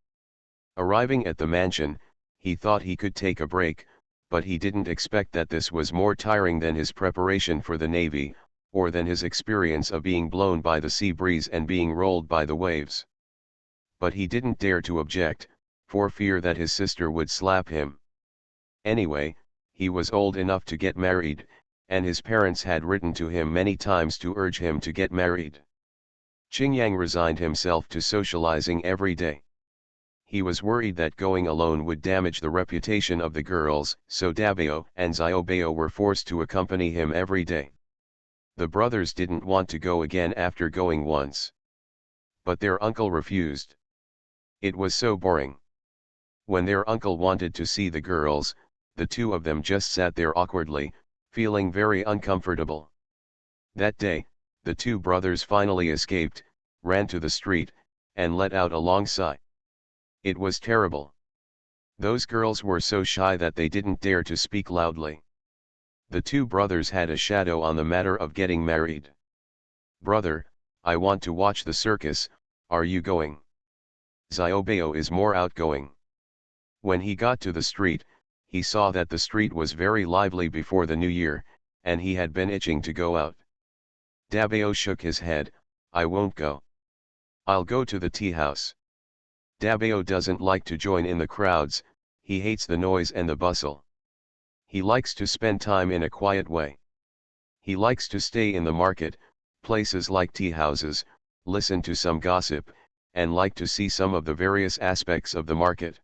Arriving at the mansion, he thought he could take a break, but he didn't expect that this was more tiring than his preparation for the navy, or than his experience of being blown by the sea breeze and being rolled by the waves. But he didn't dare to object, for fear that his sister would slap him. Anyway, he was old enough to get married, and his parents had written to him many times to urge him to get married. Qingyang resigned himself to socializing every day. He was worried that going alone would damage the reputation of the girls, so Dabao and Xiaobao were forced to accompany him every day. The brothers didn't want to go again after going once. But their uncle refused. It was so boring. When their uncle wanted to see the girls, the two of them just sat there awkwardly, feeling very uncomfortable. That day, the two brothers finally escaped, ran to the street, and let out a long sigh. It was terrible. Those girls were so shy that they didn't dare to speak loudly. The two brothers had a shadow on the matter of getting married. "Brother, I want to watch the circus, are you going?" Xiaobao is more outgoing. When he got to the street, he saw that the street was very lively before the new year, and he had been itching to go out. Dabao shook his head, "I won't go. I'll go to the tea house." Dabao doesn't like to join in the crowds, he hates the noise and the bustle. He likes to spend time in a quiet way. He likes to stay in the market, places like tea houses, listen to some gossip, and like to see some of the various aspects of the market.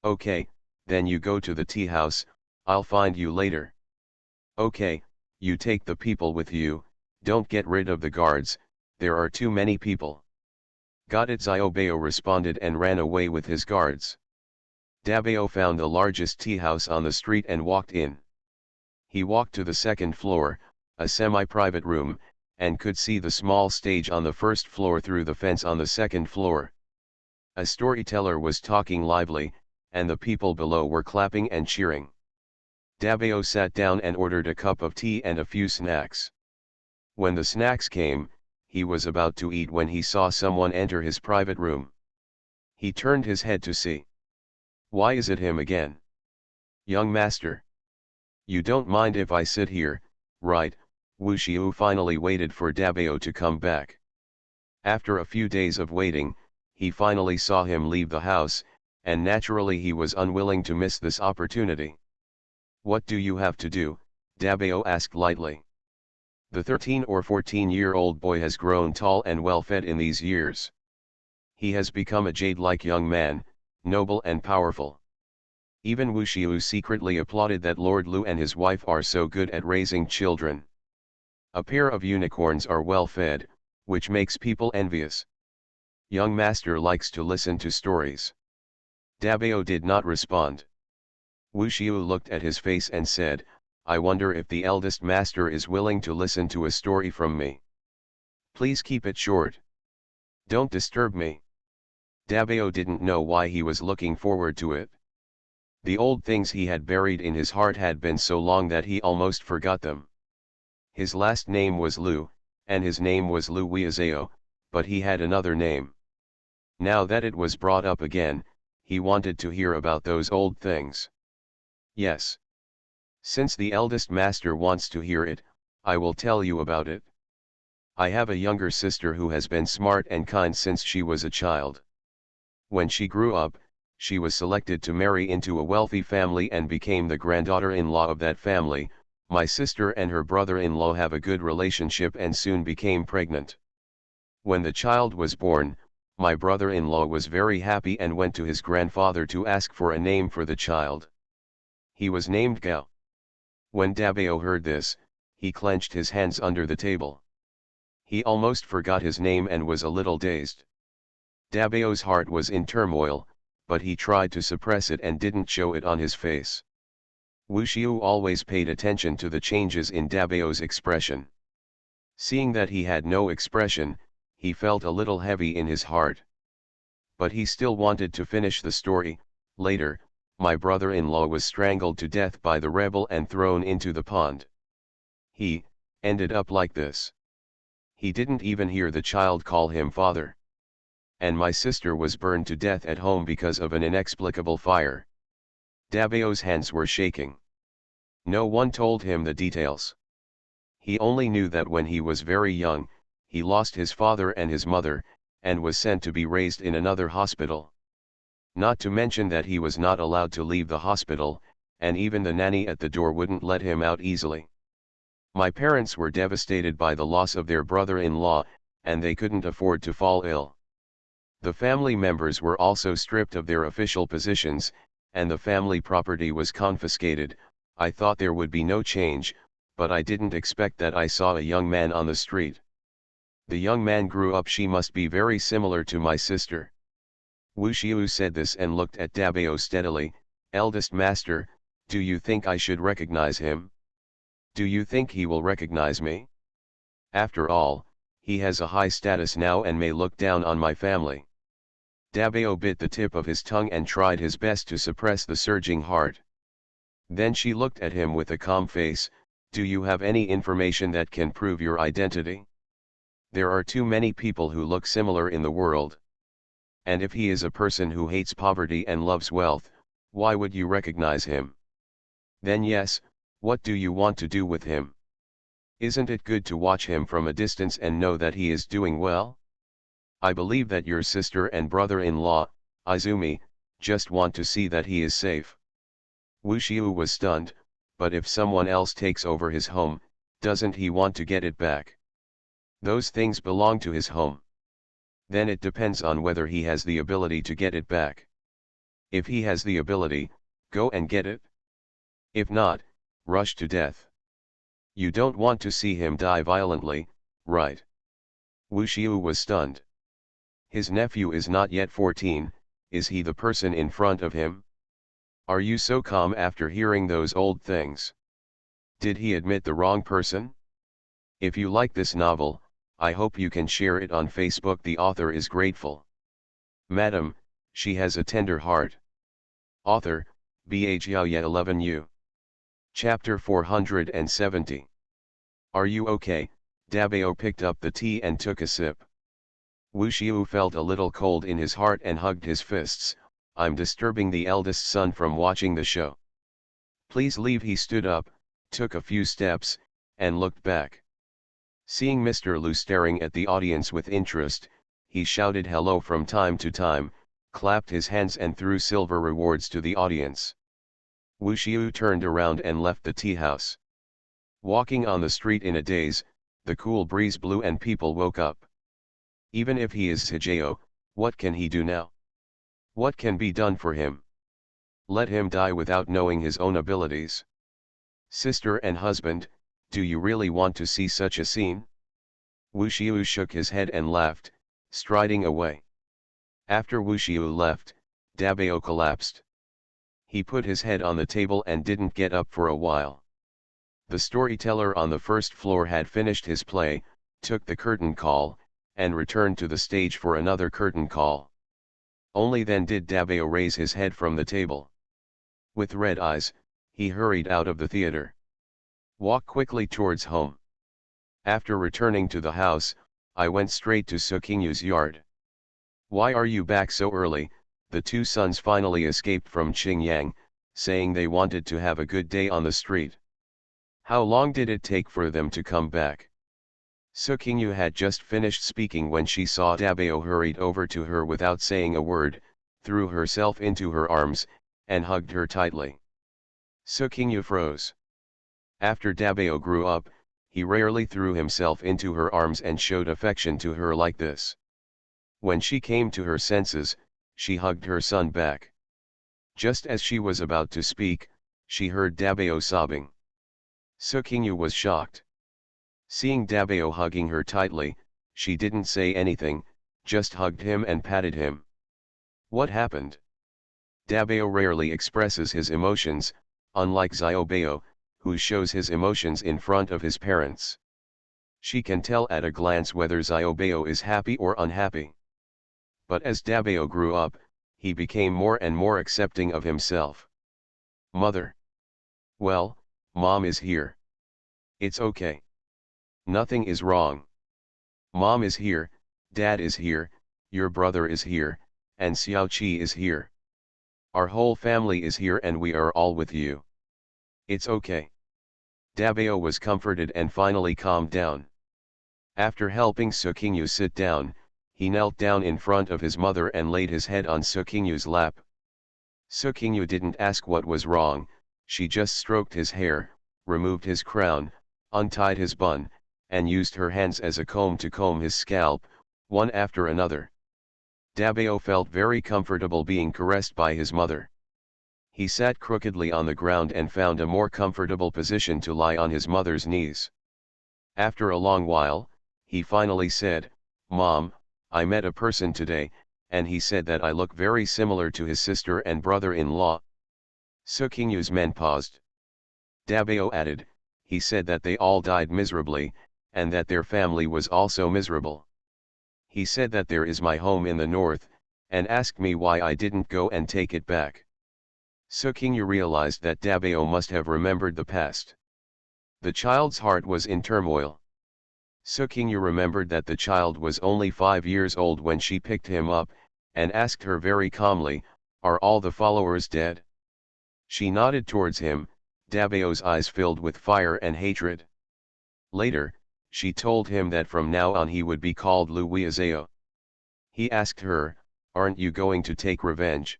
"Okay, then you go to the tea house, I'll find you later." "Okay, you take the people with you, don't get rid of the guards, there are too many people." "Got it," Xiaobao responded and ran away with his guards. Dabao found the largest tea house on the street and walked in. He walked to the second floor, a semi-private room, and could see the small stage on the first floor through the fence on the second floor. A storyteller was talking lively, and the people below were clapping and cheering. Dabao sat down and ordered a cup of tea and a few snacks. When the snacks came, he was about to eat when he saw someone enter his private room. He turned his head to see. "Why is it him again?" "Young master. You don't mind if I sit here, right?" Wu Xiu finally waited for Dabao to come back. After a few days of waiting, he finally saw him leave the house, and naturally he was unwilling to miss this opportunity. "What do you have to do?" Dabao asked lightly. The 13 or 14-year-old boy has grown tall and well-fed in these years. He has become a jade-like young man, noble and powerful. Even Wu Xiu secretly applauded that Lord Lu and his wife are so good at raising children. A pair of unicorns are well-fed, which makes people envious. Young master likes to listen to stories. Dabao did not respond. Wu Xiu looked at his face and said, "I wonder if the eldest master is willing to listen to a story from me. Please keep it short. Don't disturb me." Dabao didn't know why he was looking forward to it. The old things he had buried in his heart had been so long that he almost forgot them. His last name was Lu, and his name was Lu Weizao, but he had another name. Now that it was brought up again, he wanted to hear about those old things. "Yes. Since the eldest master wants to hear it, I will tell you about it. I have a younger sister who has been smart and kind since she was a child. When she grew up, she was selected to marry into a wealthy family and became the granddaughter-in-law of that family. My sister and her brother-in-law have a good relationship and soon became pregnant. When the child was born, my brother-in-law was very happy and went to his grandfather to ask for a name for the child. He was named Gao." When Dabao heard this, he clenched his hands under the table. He almost forgot his name and was a little dazed. Dabao's heart was in turmoil, but he tried to suppress it and didn't show it on his face. Wu Xiu always paid attention to the changes in Dabao's expression. Seeing that he had no expression, he felt a little heavy in his heart. But he still wanted to finish the story. "Later, my brother-in-law was strangled to death by the rebel and thrown into the pond. He ended up like this. He didn't even hear the child call him father. And my sister was burned to death at home because of an inexplicable fire." Dabao's hands were shaking. No one told him the details. He only knew that when he was very young, he lost his father and his mother, and was sent to be raised in another hospital. Not to mention that he was not allowed to leave the hospital, and even the nanny at the door wouldn't let him out easily. My parents were devastated by the loss of their brother-in-law, and they couldn't afford to fall ill. The family members were also stripped of their official positions, and the family property was confiscated. I thought there would be no change, but I didn't expect that. I saw a young man on the street. The young man grew up. She must be very similar to my sister. Wu Xiu said this and looked at Dabao steadily. Eldest master, do you think I should recognize him? Do you think he will recognize me? After all, he has a high status now and may look down on my family. Dabao bit the tip of his tongue and tried his best to suppress the surging heart. Then she looked at him with a calm face. Do you have any information that can prove your identity? There are too many people who look similar in the world. And if he is a person who hates poverty and loves wealth, why would you recognize him? Then yes, what do you want to do with him? Isn't it good to watch him from a distance and know that he is doing well? I believe that your sister and brother-in-law, Izumi, just want to see that he is safe. Wu Xiu was stunned, but if someone else takes over his home, doesn't he want to get it back? Those things belong to his home. Then it depends on whether he has the ability to get it back. If he has the ability, go and get it. If not, rush to death. You don't want to see him die violently, right? Wu Xiu was stunned. His nephew is not yet 14, is he the person in front of him? Are you so calm after hearing those old things? Did he admit the wrong person? If you like this novel, I hope you can share it on Facebook. The author is grateful. Madam, she has a tender heart. Author, Bhaya 11U. Chapter 470. Are you okay? Dabao picked up the tea and took a sip. Wu Xiu felt a little cold in his heart and hugged his fists. I'm disturbing the eldest son from watching the show. Please leave. He stood up, took a few steps, and looked back. Seeing Mr. Lu staring at the audience with interest, he shouted hello from time to time, clapped his hands and threw silver rewards to the audience. Wu Xiu turned around and left the tea house. Walking on the street in a daze, the cool breeze blew and people woke up. Even if he is Hijao, what can he do now? What can be done for him? Let him die without knowing his own abilities. Sister and husband, do you really want to see such a scene? Wu Xiu shook his head and laughed, striding away. After Wu Xiu left, Dabao collapsed. He put his head on the table and didn't get up for a while. The storyteller on the first floor had finished his play, took the curtain call, and returned to the stage for another curtain call. Only then did Dabao raise his head from the table. With red eyes, he hurried out of the theater. Walk quickly towards home. After returning to the house, I went straight to Sukingyu's yard. Why are you back so early? The two sons finally escaped from Qingyang, saying they wanted to have a good day on the street. How long did it take for them to come back? Sukingyu had just finished speaking when she saw Dabao hurried over to her without saying a word, threw herself into her arms, and hugged her tightly. Sukingyu froze. After Dabao grew up, he rarely threw himself into her arms and showed affection to her like this. When she came to her senses, she hugged her son back. Just as she was about to speak, she heard Dabao sobbing. Sukingyu was shocked. Seeing Dabao hugging her tightly, she didn't say anything, just hugged him and patted him. What happened? Dabao rarely expresses his emotions, unlike Xiaobao, who shows his emotions in front of his parents. She can tell at a glance whether Xiaobao is happy or unhappy. But as Dabao grew up, he became more and more accepting of himself. Mother. Well, Mom is here. It's okay. Nothing is wrong. Mom is here, Dad is here, your brother is here, and Xiao Qi is here. Our whole family is here and we are all with you. It's okay. Dabao was comforted and finally calmed down. After helping Sukingyu sit down, he knelt down in front of his mother and laid his head on Sukingyu's lap. Sukingyu didn't ask what was wrong, she just stroked his hair, removed his crown, untied his bun, and used her hands as a comb to comb his scalp, one after another. Dabeo felt very comfortable being caressed by his mother. He sat crookedly on the ground and found a more comfortable position to lie on his mother's knees. After a long while, he finally said, "Mom, I met a person today, and he said that I look very similar to his sister and brother-in-law." Sukingyu's men paused. Dabeo added, "He said that they all died miserably, and that their family was also miserable. He said that there is my home in the north, and asked me why I didn't go and take it back." Sukingyu realized that Dabeo must have remembered the past. The child's heart was in turmoil. Sukingyu remembered that the child was only 5 years old when she picked him up, and asked her very calmly, "Are all the followers dead?" She nodded towards him. Dabeo's eyes filled with fire and hatred. Later, she told him that from now on he would be called Lu Weizao. He asked her, "Aren't you going to take revenge?"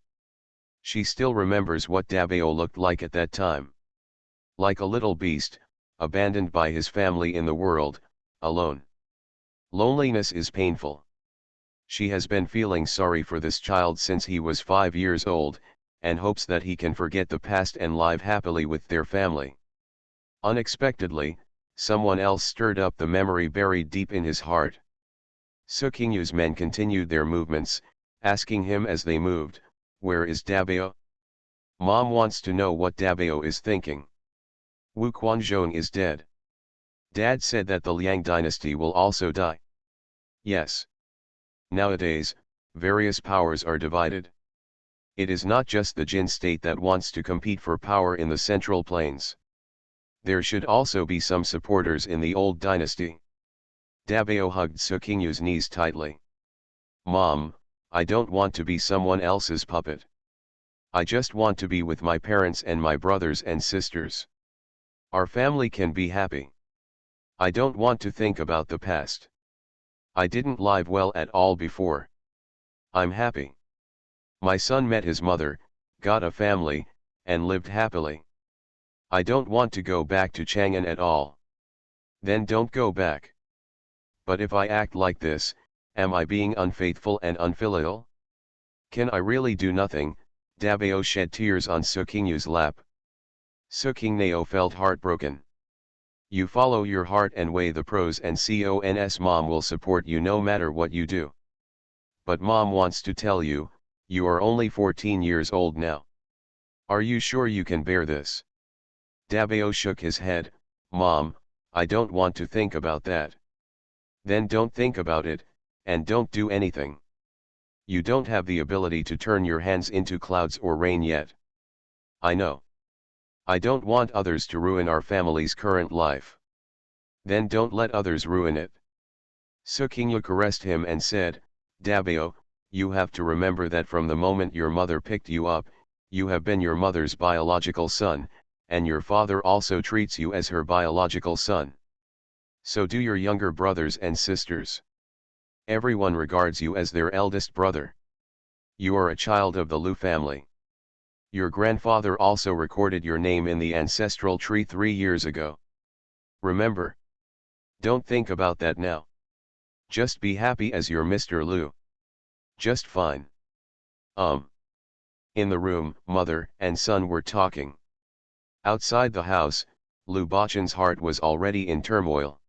She still remembers what Dabeo looked like at that time. Like a little beast, abandoned by his family in the world, alone. Loneliness is painful. She has been feeling sorry for this child since he was 5 years old, and hopes that he can forget the past and live happily with their family. Unexpectedly, someone else stirred up the memory buried deep in his heart. Sukingyu's men continued their movements, asking him as they moved, "Where is Dabeo?" Mom wants to know what Dabeo is thinking. Wu Quanzhong is dead. Dad said that the Liang dynasty will also die. Yes. Nowadays, various powers are divided. It is not just the Jin state that wants to compete for power in the Central Plains. There should also be some supporters in the old dynasty. Dabeo hugged Sukingyu's knees tightly. "Mom, I don't want to be someone else's puppet. I just want to be with my parents and my brothers and sisters. Our family can be happy. I don't want to think about the past. I didn't live well at all before. I'm happy. My son met his mother, got a family, and lived happily. I don't want to go back to Chang'an at all." "Then don't go back." "But if I act like this, am I being unfaithful and unfilial? Can I really do nothing?" Dabeo shed tears on Sukingyu's lap. Sukingneo felt heartbroken. "You follow your heart and weigh the pros and cons. Mom will support you no matter what you do. But Mom wants to tell you, you are only 14 years old now. Are you sure you can bear this?" Dabeo shook his head. "Mom, I don't want to think about that." "Then don't think about it, and don't do anything. You don't have the ability to turn your hands into clouds or rain yet." "I know. I don't want others to ruin our family's current life." "Then don't let others ruin it." Sukingyu caressed him and said, "Dabeo, you have to remember that from the moment your mother picked you up, you have been your mother's biological son, and your father also treats you as her biological son. So do your younger brothers and sisters. Everyone regards you as their eldest brother. You are a child of the Lu family. Your grandfather also recorded your name in the ancestral tree 3 years ago. Remember. Don't think about that now. Just be happy as your Mr. Lu. Just fine." In the room, mother and son were talking. Outside the house, Lu Bachan's heart was already in turmoil.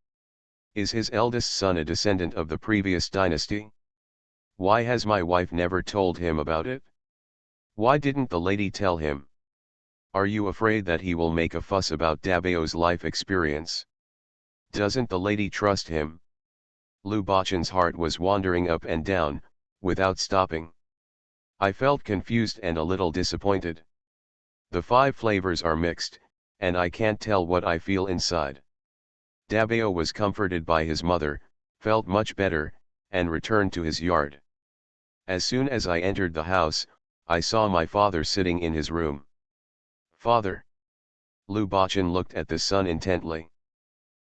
Is his eldest son a descendant of the previous dynasty? Why has my wife never told him about it? Why didn't the lady tell him? Are you afraid that he will make a fuss about Dabeo's life experience? Doesn't the lady trust him? Lu Bachan's heart was wandering up and down, without stopping. I felt confused and a little disappointed. The 5 flavors are mixed, and I can't tell what I feel inside. Dabeo was comforted by his mother, felt much better, and returned to his yard. As soon as I entered the house, I saw my father sitting in his room. "Father." Lu Bachan looked at the son intently.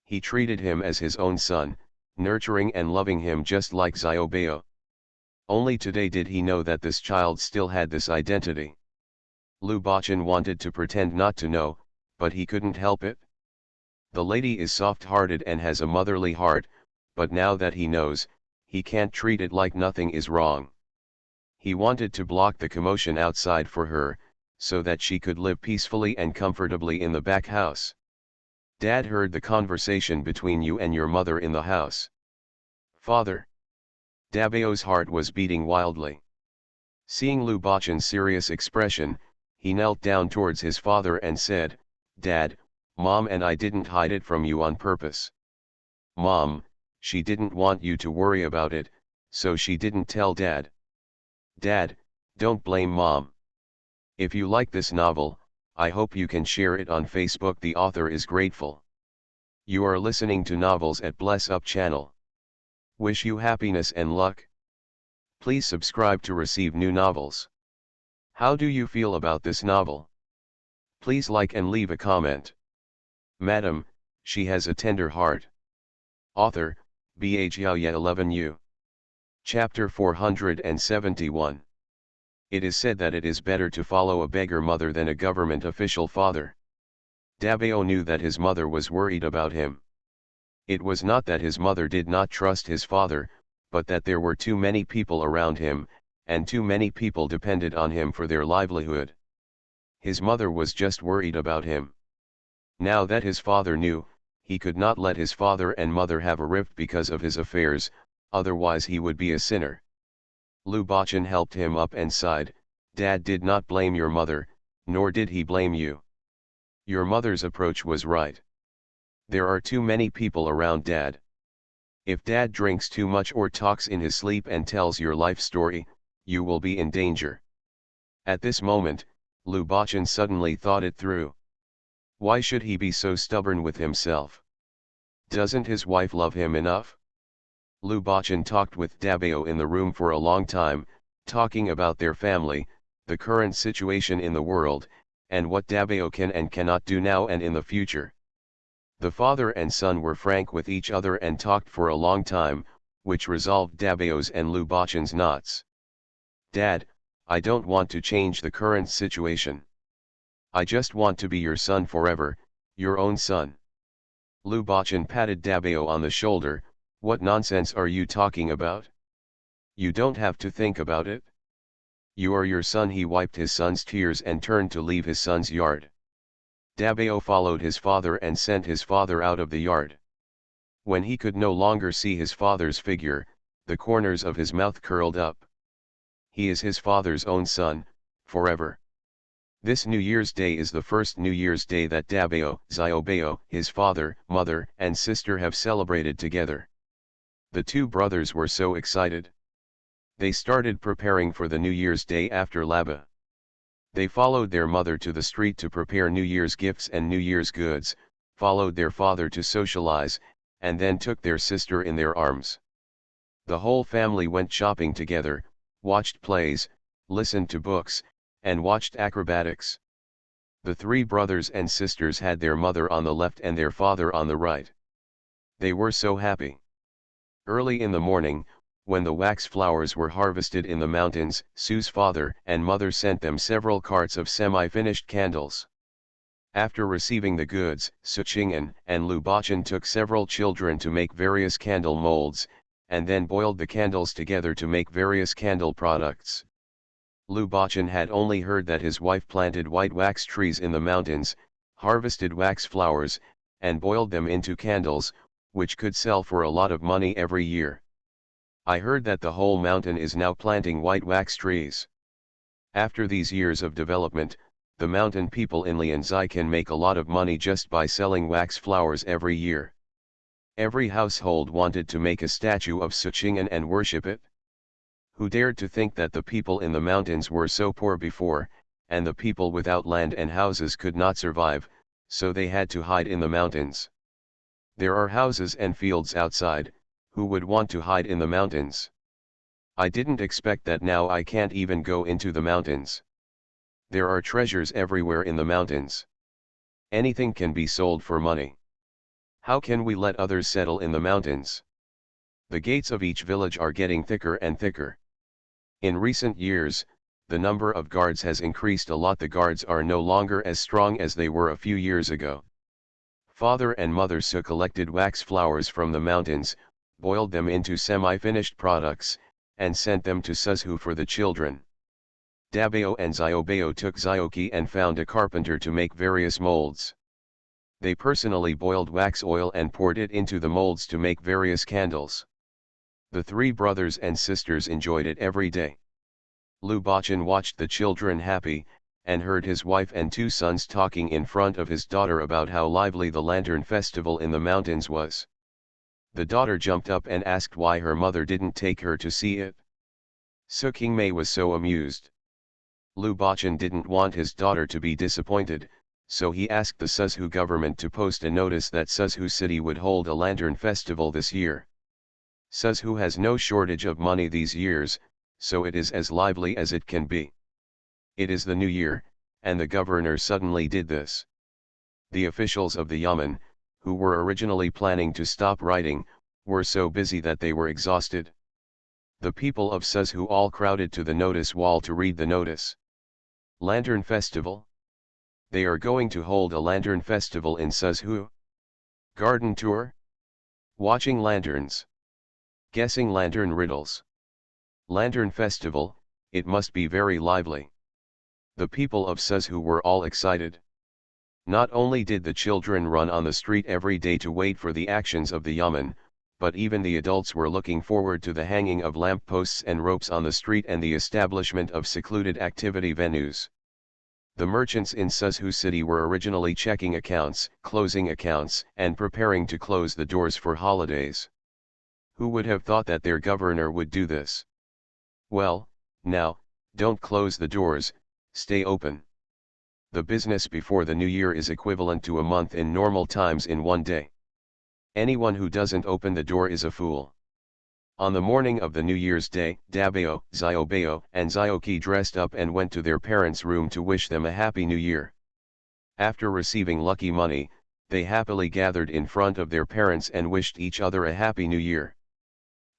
He treated him as his own son, nurturing and loving him just like Xiaobao. Only today did he know that this child still had this identity. Lu Bachan wanted to pretend not to know, but he couldn't help it. The lady is soft-hearted and has a motherly heart, but now that he knows, he can't treat it like nothing is wrong. He wanted to block the commotion outside for her, so that she could live peacefully and comfortably in the back house. Dad heard the conversation between you and your mother in the house. Father. Dabao's heart was beating wildly. Seeing Lu Bachan's serious expression, he knelt down towards his father and said, "Dad, Mom and I didn't hide it from you on purpose. Mom, she didn't want you to worry about it, so she didn't tell Dad. Dad, don't blame Mom. If you like this novel, I hope you can share it on Facebook. The author is grateful." You are listening to Novels at Bless Up channel. Wish you happiness and luck. Please subscribe to receive new novels. How do you feel about this novel? Please like and leave a comment. Madam, she has a tender heart. Author, Bhaya 11U. Chapter 471. It is said that it is better to follow a beggar mother than a government official father. Dabao knew that his mother was worried about him. It was not that his mother did not trust his father, but that there were too many people around him, and too many people depended on him for their livelihood. His mother was just worried about him. Now that his father knew, he could not let his father and mother have a rift because of his affairs, otherwise he would be a sinner. Lu Bachan helped him up and sighed, "Dad did not blame your mother, nor did he blame you. Your mother's approach was right. There are too many people around Dad. If Dad drinks too much or talks in his sleep and tells your life story, you will be in danger." At this moment, Lu Bachan suddenly thought it through. Why should he be so stubborn with himself? Doesn't his wife love him enough? Lu Bachan talked with Dabao in the room for a long time, talking about their family, the current situation in the world, and what Dabao can and cannot do now and in the future. The father and son were frank with each other and talked for a long time, which resolved Dabao's and Lu Bachan's knots. "Dad, I don't want to change the current situation. I just want to be your son forever, your own son." Lu Bachan patted Dabao on the shoulder. "What nonsense are you talking about? You don't have to think about it. You are your son." He wiped his son's tears and turned to leave his son's yard. Dabao followed his father and sent his father out of the yard. When he could no longer see his father's figure, the corners of his mouth curled up. He is his father's own son, forever. This New Year's Day is the first New Year's Day that Dabao, Xiaobao, his father, mother, and sister have celebrated together. The two brothers were so excited. They started preparing for the New Year's Day after Laba. They followed their mother to the street to prepare New Year's gifts and New Year's goods, followed their father to socialize, and then took their sister in their arms. The whole family went shopping together, watched plays, listened to books, and watched acrobatics. The three brothers and sisters had their mother on the left and their father on the right. They were so happy. Early in the morning, when the wax flowers were harvested in the mountains, Su's father and mother sent them several carts of semi-finished candles. After receiving the goods, Su Qing'an and Lu Bachan took several children to make various candle molds, and then boiled the candles together to make various candle products. Lu Bachan had only heard that his wife planted white wax trees in the mountains, harvested wax flowers, and boiled them into candles, which could sell for a lot of money every year. I heard that the whole mountain is now planting white wax trees. After these years of development, the mountain people in Lianzai can make a lot of money just by selling wax flowers every year. Every household wanted to make a statue of Su Qing'an and worship it. Who dared to think that the people in the mountains were so poor before, and the people without land and houses could not survive, so they had to hide in the mountains. There are houses and fields outside. Who would want to hide in the mountains? I didn't expect that. Now I can't even go into the mountains. There are treasures everywhere in the mountains. Anything can be sold for money. How can we let others settle in the mountains? The gates of each village are getting thicker and thicker. In recent years, the number of guards has increased a lot. The guards are no longer as strong as they were a few years ago. Father and Mother Su collected wax flowers from the mountains, boiled them into semi-finished products, and sent them to Suzhou for the children. Dabao and Xiaobao took Xiaoqi and found a carpenter to make various molds. They personally boiled wax oil and poured it into the molds to make various candles. The three brothers and sisters enjoyed it every day. Lu Bachan watched the children happy, and heard his wife and two sons talking in front of his daughter about how lively the lantern festival in the mountains was. The daughter jumped up and asked why her mother didn't take her to see it. Su Qingmei was so amused. Lu Bachan didn't want his daughter to be disappointed, so he asked the Suzhou government to post a notice that Suzhou city would hold a lantern festival this year. Suzhou has no shortage of money these years, so it is as lively as it can be. It is the new year, and the governor suddenly did this. The officials of the Yamen, who were originally planning to stop writing, were so busy that they were exhausted. The people of Suzhou all crowded to the notice wall to read the notice. Lantern Festival? They are going to hold a lantern festival in Suzhou? Garden tour? Watching lanterns? Guessing lantern riddles? Lantern festival, it must be very lively. The people of Suzhou were all excited. Not only did the children run on the street every day to wait for the actions of the Yamen, but even the adults were looking forward to the hanging of lampposts and ropes on the street and the establishment of secluded activity venues. The merchants in Suzhou city were originally checking accounts, closing accounts, and preparing to close the doors for holidays. Who would have thought that their governor would do this? Well, now, don't close the doors, stay open. The business before the new year is equivalent to a month in normal times in one day. Anyone who doesn't open the door is a fool. On the morning of the New Year's Day, Dabao, Xiaobao, and Xiaoqi dressed up and went to their parents' room to wish them a happy new year. After receiving lucky money, they happily gathered in front of their parents and wished each other a happy new year.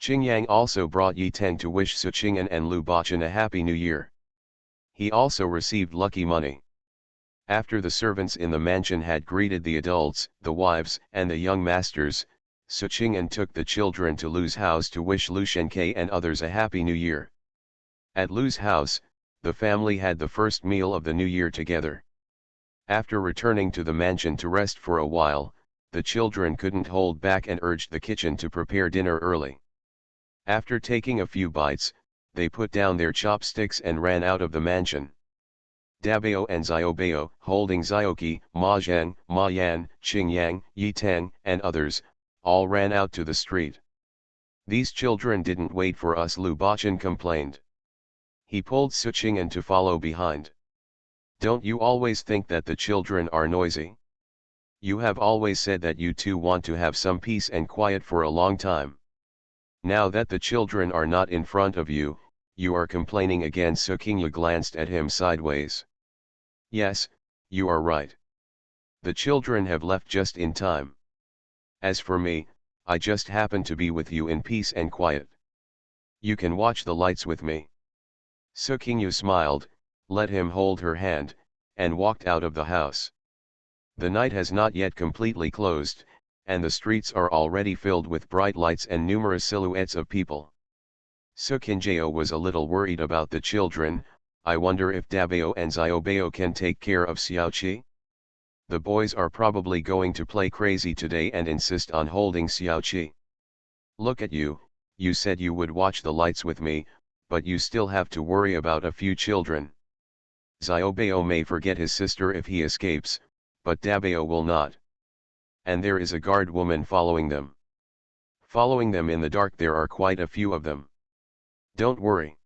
Qingyang also brought Yi Teng to wish Su Qing'an and Lu Bachan a happy new year. He also received lucky money. After the servants in the mansion had greeted the adults, the wives, and the young masters, Su Qing'an took the children to Lu's house to wish Lu Shenke and others a happy new year. At Lu's house, the family had the first meal of the new year together. After returning to the mansion to rest for a while, the children couldn't hold back and urged the kitchen to prepare dinner early. After taking a few bites, they put down their chopsticks and ran out of the mansion. Dabao and Xiaobao, holding Xiaoqi, Ma Zheng, Ma Yan, Qingyang, Yi Teng, and others, all ran out to the street. These children didn't wait for us, Lu Bachan complained. He pulled Su Qing'an to follow behind. Don't you always think that the children are noisy? You have always said that you two want to have some peace and quiet for a long time. Now that the children are not in front of you, you are complaining again. Su Qingyu glanced at him sideways. Yes, you are right. The children have left just in time. As for me, I just happen to be with you in peace and quiet. You can watch the lights with me. Su Qingyu smiled, let him hold her hand, and walked out of the house. The night has not yet completely closed, and the streets are already filled with bright lights and numerous silhouettes of people. Su Qingjao was a little worried about the children. I wonder if Dabao and Xiaobao can take care of Xiaoqi? The boys are probably going to play crazy today and insist on holding Xiaoqi. Look at you, you said you would watch the lights with me, but you still have to worry about a few children. Xiaobao may forget his sister if he escapes, but Dabao will not. And there is a guard woman following them. Following them in the dark, there are quite a few of them. Don't worry.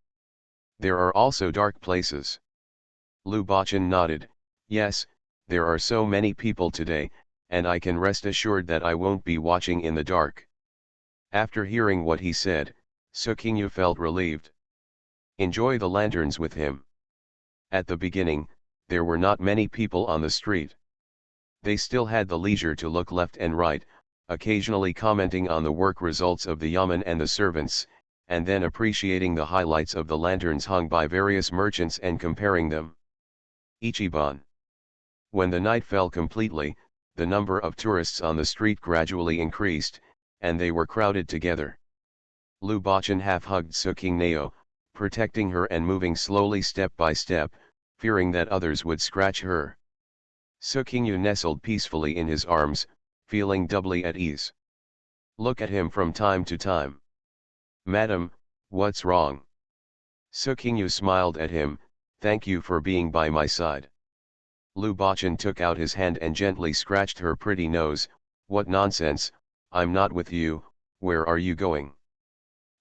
There are also dark places. Lu Bachan nodded, yes, there are so many people today, and I can rest assured that I won't be watching in the dark. After hearing what he said, Su Qingyu felt relieved. Enjoy the lanterns with him. At the beginning, there were not many people on the street. They still had the leisure to look left and right, occasionally commenting on the work results of the yamen and the servants, and then appreciating the highlights of the lanterns hung by various merchants and comparing them. Ichiban. When the night fell completely, the number of tourists on the street gradually increased, and they were crowded together. Lu Bachan half-hugged Sukingnao, protecting her and moving slowly step by step, fearing that others would scratch her. Sukingyu nestled peacefully in his arms, feeling doubly at ease. Look at him from time to time. Madam, what's wrong? Sukingyu smiled at him, thank you for being by my side. Lu Bachan took out his hand and gently scratched her pretty nose. What nonsense, I'm not with you, where are you going?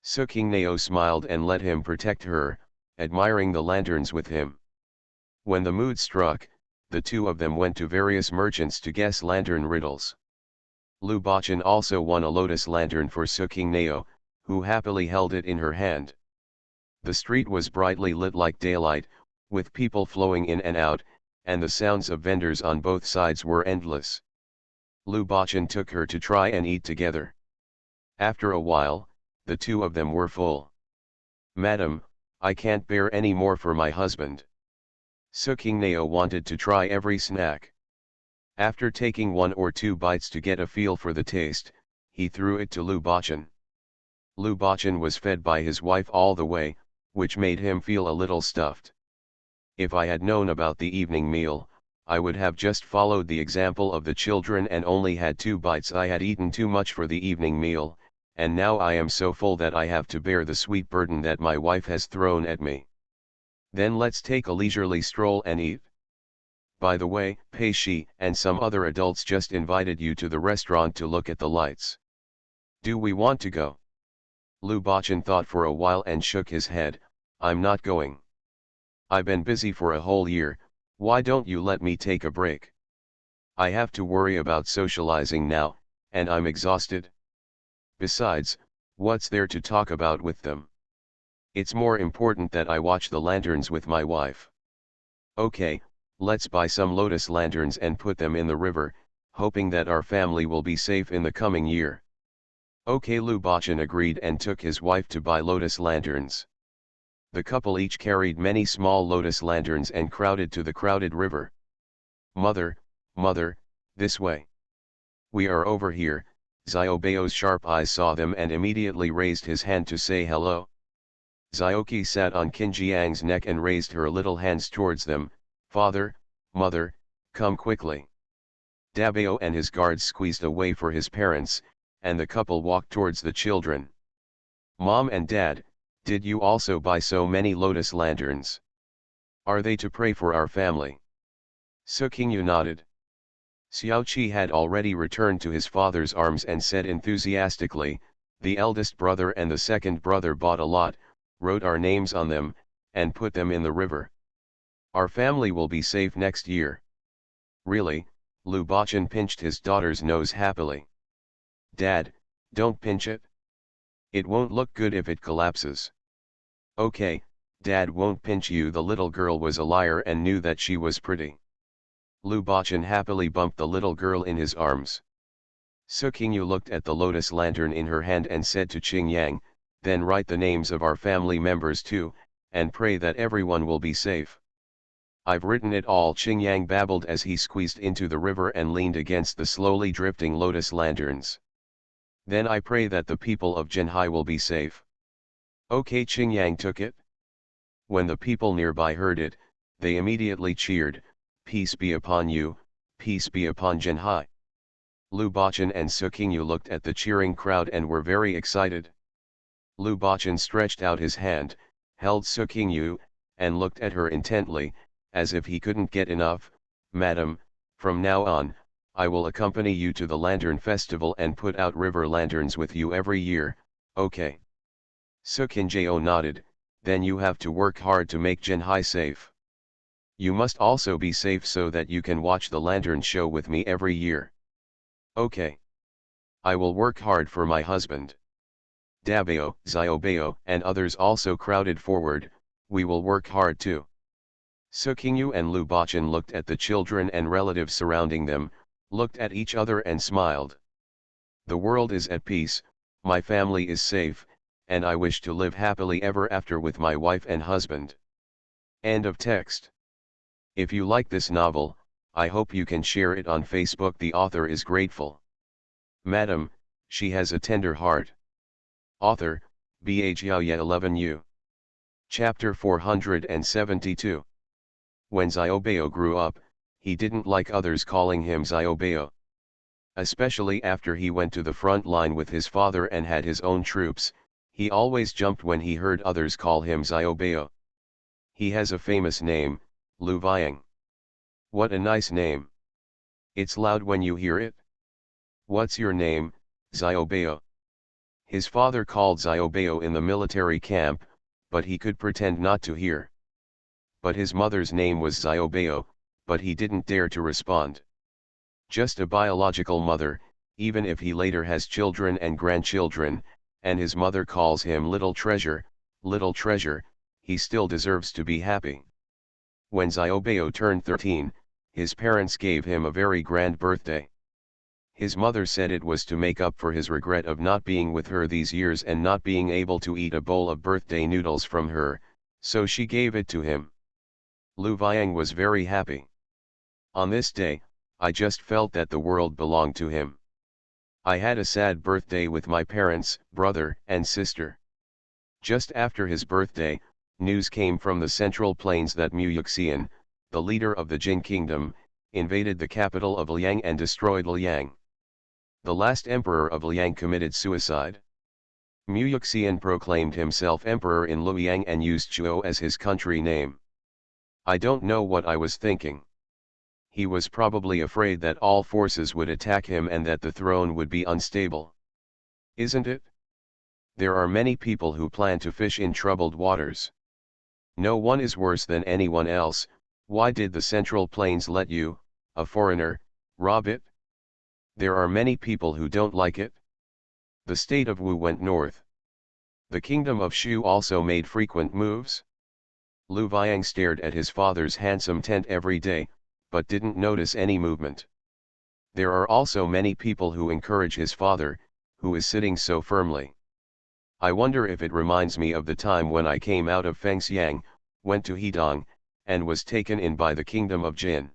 Sukingnao smiled and let him protect her, admiring the lanterns with him. When the mood struck, the two of them went to various merchants to guess lantern riddles. Lu Bachan also won a lotus lantern for Sukingnao, who happily held it in her hand. The street was brightly lit like daylight, with people flowing in and out, and the sounds of vendors on both sides were endless. Lu Bachan took her to try and eat together. After a while, the two of them were full. Madam, I can't bear any more for my husband. Sukingnao wanted to try every snack. After taking 1 or 2 bites to get a feel for the taste, he threw it to Lu Bachan. Lu Bachan was fed by his wife all the way, which made him feel a little stuffed. If I had known about the evening meal, I would have just followed the example of the children and only had 2 bites. I had eaten too much for the evening meal, and now I am so full that I have to bear the sweet burden that my wife has thrown at me. Then let's take a leisurely stroll and eat. By the way, Pei Shi and some other adults just invited you to the restaurant to look at the lights. Do we want to go? Lu Bachan thought for a while and shook his head. I'm not going. I've been busy for a whole year, why don't you let me take a break? I have to worry about socializing now, and I'm exhausted. Besides, what's there to talk about with them? It's more important that I watch the lanterns with my wife. Okay, let's buy some lotus lanterns and put them in the river, hoping that our family will be safe in the coming year. Okay, Lu Bachan agreed and took his wife to buy lotus lanterns. The couple each carried many small lotus lanterns and crowded to the crowded river. Mother, this way. We are over here. Xiaobeo's sharp eyes saw them and immediately raised his hand to say hello. Xiaoqi sat on Qinjiang's neck and raised her little hands towards them. Father, mother, come quickly. Dabeo and his guards squeezed away for his parents, and the couple walked towards the children. Mom and Dad, did you also buy so many lotus lanterns? Are they to pray for our family? Sukingyu nodded. Xiaoqi had already returned to his father's arms and said enthusiastically, the eldest brother and the second brother bought a lot, wrote our names on them, and put them in the river. Our family will be safe next year. Really? Lu Bachan pinched his daughter's nose happily. Dad, don't pinch it. It won't look good if it collapses. Okay, Dad won't pinch you. The little girl was a liar and knew that she was pretty. Lu Bachan happily bumped the little girl in his arms. Sukingyu looked at the lotus lantern in her hand and said to Qingyang, then write the names of our family members too, and pray that everyone will be safe. I've written it all, Qingyang babbled as he squeezed into the river and leaned against the slowly drifting lotus lanterns. Then I pray that the people of Zhenhai will be safe. Okay, Qingyang took it. When the people nearby heard it, they immediately cheered, peace be upon you, peace be upon Zhenhai. Lu Bachan and Sukingyu looked at the cheering crowd and were very excited. Lu Bachan stretched out his hand, held Sukingyu, and looked at her intently, as if he couldn't get enough. Madam, from now on, I will accompany you to the Lantern Festival and put out river lanterns with you every year, okay? Sukinjao nodded, then you have to work hard to make Zhenhai safe. You must also be safe so that you can watch the lantern show with me every year. Okay. I will work hard for my husband. Dabeo, Xiaobeo, and others also crowded forward, we will work hard too. Sukingyu and Lu Bachan looked at the children and relatives surrounding them, looked at each other and smiled. The world is at peace, my family is safe, and I wish to live happily ever after with my wife and husband. End of text. If you like this novel, I hope you can share it on Facebook. The author is grateful. Madam, she has a tender heart. Author, Bhaya 11U. Chapter 472. When Xiaobao grew up, he didn't like others calling him Xiaobao. Especially after he went to the front line with his father and had his own troops, he always jumped when he heard others call him Xiaobao. He has a famous name, Lu Viang. What a nice name. It's loud when you hear it. What's your name, Xiaobao? His father called Xiaobao in the military camp, but he could pretend not to hear. But his mother's name was Xiaobao, but he didn't dare to respond. Just a biological mother, even if he later has children and grandchildren, and his mother calls him little treasure, he still deserves to be happy. When Xiaobao turned 13, his parents gave him a very grand birthday. His mother said it was to make up for his regret of not being with her these years and not being able to eat a bowl of birthday noodles from her, so she gave it to him. Lu Viang was very happy. On this day, I just felt that the world belonged to him. I had a sad birthday with my parents, brother, and sister. Just after his birthday, news came from the Central Plains that Muyixian, the leader of the Jin kingdom, invaded the capital of Liang and destroyed Liang. The last emperor of Liang committed suicide. Muyixian proclaimed himself emperor in Luoyang and used Chuo as his country name. I don't know what I was thinking. He was probably afraid that all forces would attack him and that the throne would be unstable. Isn't it? There are many people who plan to fish in troubled waters. No one is worse than anyone else. Why did the Central Plains let you, a foreigner, rob it? There are many people who don't like it. The state of Wu went north. The kingdom of Shu also made frequent moves. Lu Viang stared at his father's handsome tent every day, but didn't notice any movement. There are also many people who encourage his father, who is sitting so firmly. I wonder if it reminds me of the time when I came out of Fengxiang, went to Hedong, and was taken in by the kingdom of Jin.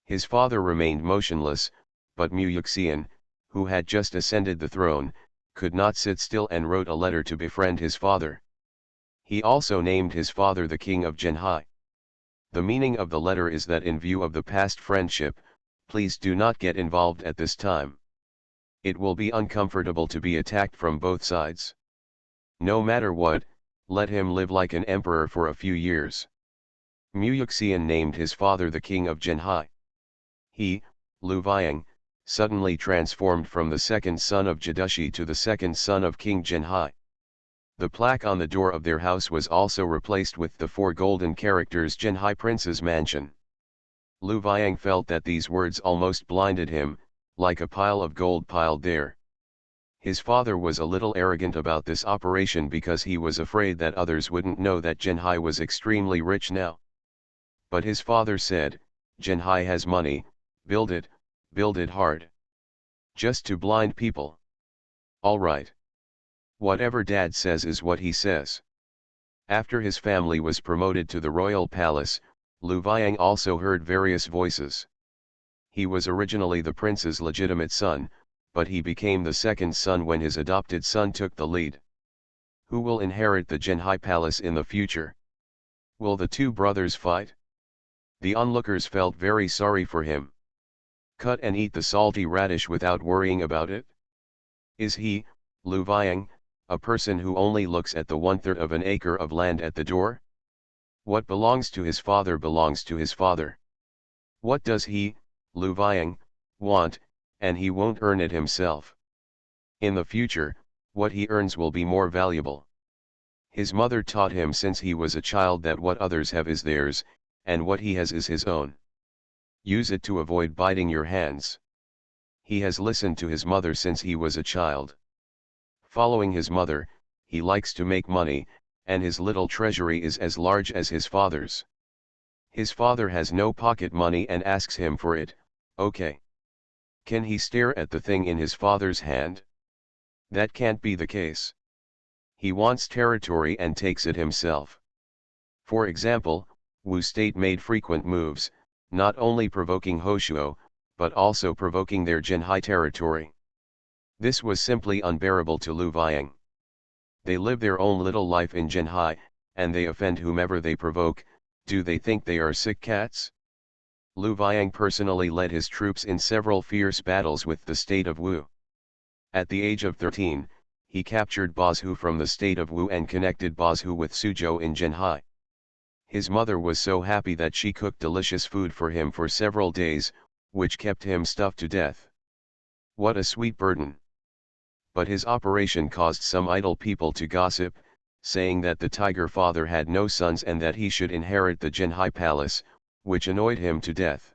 His father remained motionless, but Muyixian, who had just ascended the throne, could not sit still and wrote a letter to befriend his father. He also named his father the king of Zhenhai. The meaning of the letter is that in view of the past friendship, please do not get involved at this time. It will be uncomfortable to be attacked from both sides. No matter what, let him live like an emperor for a few years. Muyixian named his father the king of Zhenhai. He, Lu Viang, suddenly transformed from the second son of Jidushi to the second son of King Zhenhai. The plaque on the door of their house was also replaced with the 4 golden characters Zhenhai Prince's Mansion. Lu Viang felt that these words almost blinded him, like a pile of gold piled there. His father was a little arrogant about this operation because he was afraid that others wouldn't know that Zhenhai was extremely rich now. But his father said, Zhenhai has money, build it hard. Just to blind people. All right. Whatever dad says is what he says. After his family was promoted to the royal palace, Lu Viang also heard various voices. He was originally the prince's legitimate son, but he became the second son when his adopted son took the lead. Who will inherit the Zhenhai palace in the future? Will the 2 brothers fight? The onlookers felt very sorry for him. Cut and eat the salty radish without worrying about it? Is he, Lu Viang, a person who only looks at the 1/3 of an acre of land at the door? What belongs to his father belongs to his father. What does he, Lu Viang, want, and he won't earn it himself. In the future, what he earns will be more valuable. His mother taught him since he was a child that what others have is theirs, and what he has is his own. Use it to avoid biting your hands. He has listened to his mother since he was a child. Following his mother, he likes to make money, and his little treasury is as large as his father's. His father has no pocket money and asks him for it, okay. Can he stare at the thing in his father's hand? That can't be the case. He wants territory and takes it himself. For example, Wu State made frequent moves, not only provoking Hoshuo, but also provoking their Jinhai territory. This was simply unbearable to Lu Viang. They live their own little life in Jinhai, and they offend whomever they provoke. Do they think they are sick cats? Lu Viang personally led his troops in several fierce battles with the state of Wu. At the age of 13, he captured Bozhu from the state of Wu and connected Bozhu with Suzhou in Jinhai. His mother was so happy that she cooked delicious food for him for several days, which kept him stuffed to death. What a sweet burden! But his operation caused some idle people to gossip, saying that the tiger father had no sons and that he should inherit the Jinhai palace, which annoyed him to death.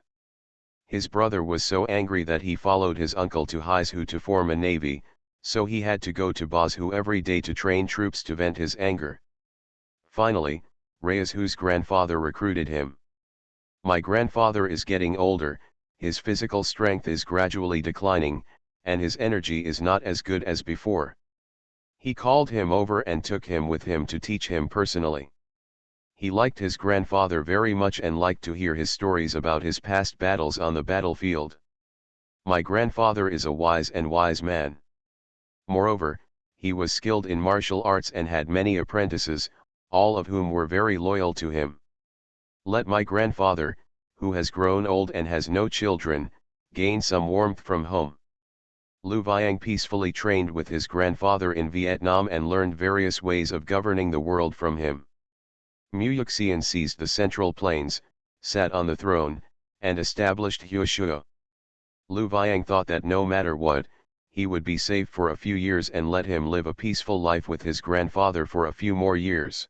His brother was so angry that he followed his uncle to Haizhu to form a navy, so he had to go to Bozhu every day to train troops to vent his anger. Finally, Reizhu's grandfather recruited him. My grandfather is getting older, his physical strength is gradually declining, and his energy is not as good as before. He called him over and took him with him to teach him personally. He liked his grandfather very much and liked to hear his stories about his past battles on the battlefield. My grandfather is a wise man. Moreover, he was skilled in martial arts and had many apprentices, all of whom were very loyal to him. Let my grandfather, who has grown old and has no children, gain some warmth from home. Lu Viang peacefully trained with his grandfather in Vietnam and learned various ways of governing the world from him. Mu Yuxian seized the central plains, sat on the throne, and established Huoshuo. Lu Viang thought that no matter what, he would be safe for a few years and let him live a peaceful life with his grandfather for a few more years.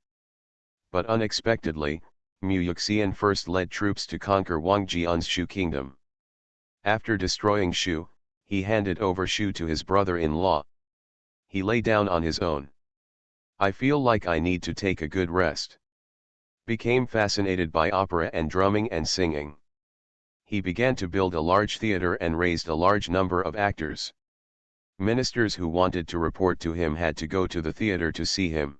But unexpectedly, Mu Yuxian first led troops to conquer Wang Jian's Shu kingdom. After destroying Shu, he handed over Shu to his brother-in-law. He lay down on his own. I feel like I need to take a good rest. Became fascinated by opera and drumming and singing. He began to build a large theater and raised a large number of actors. Ministers who wanted to report to him had to go to the theater to see him.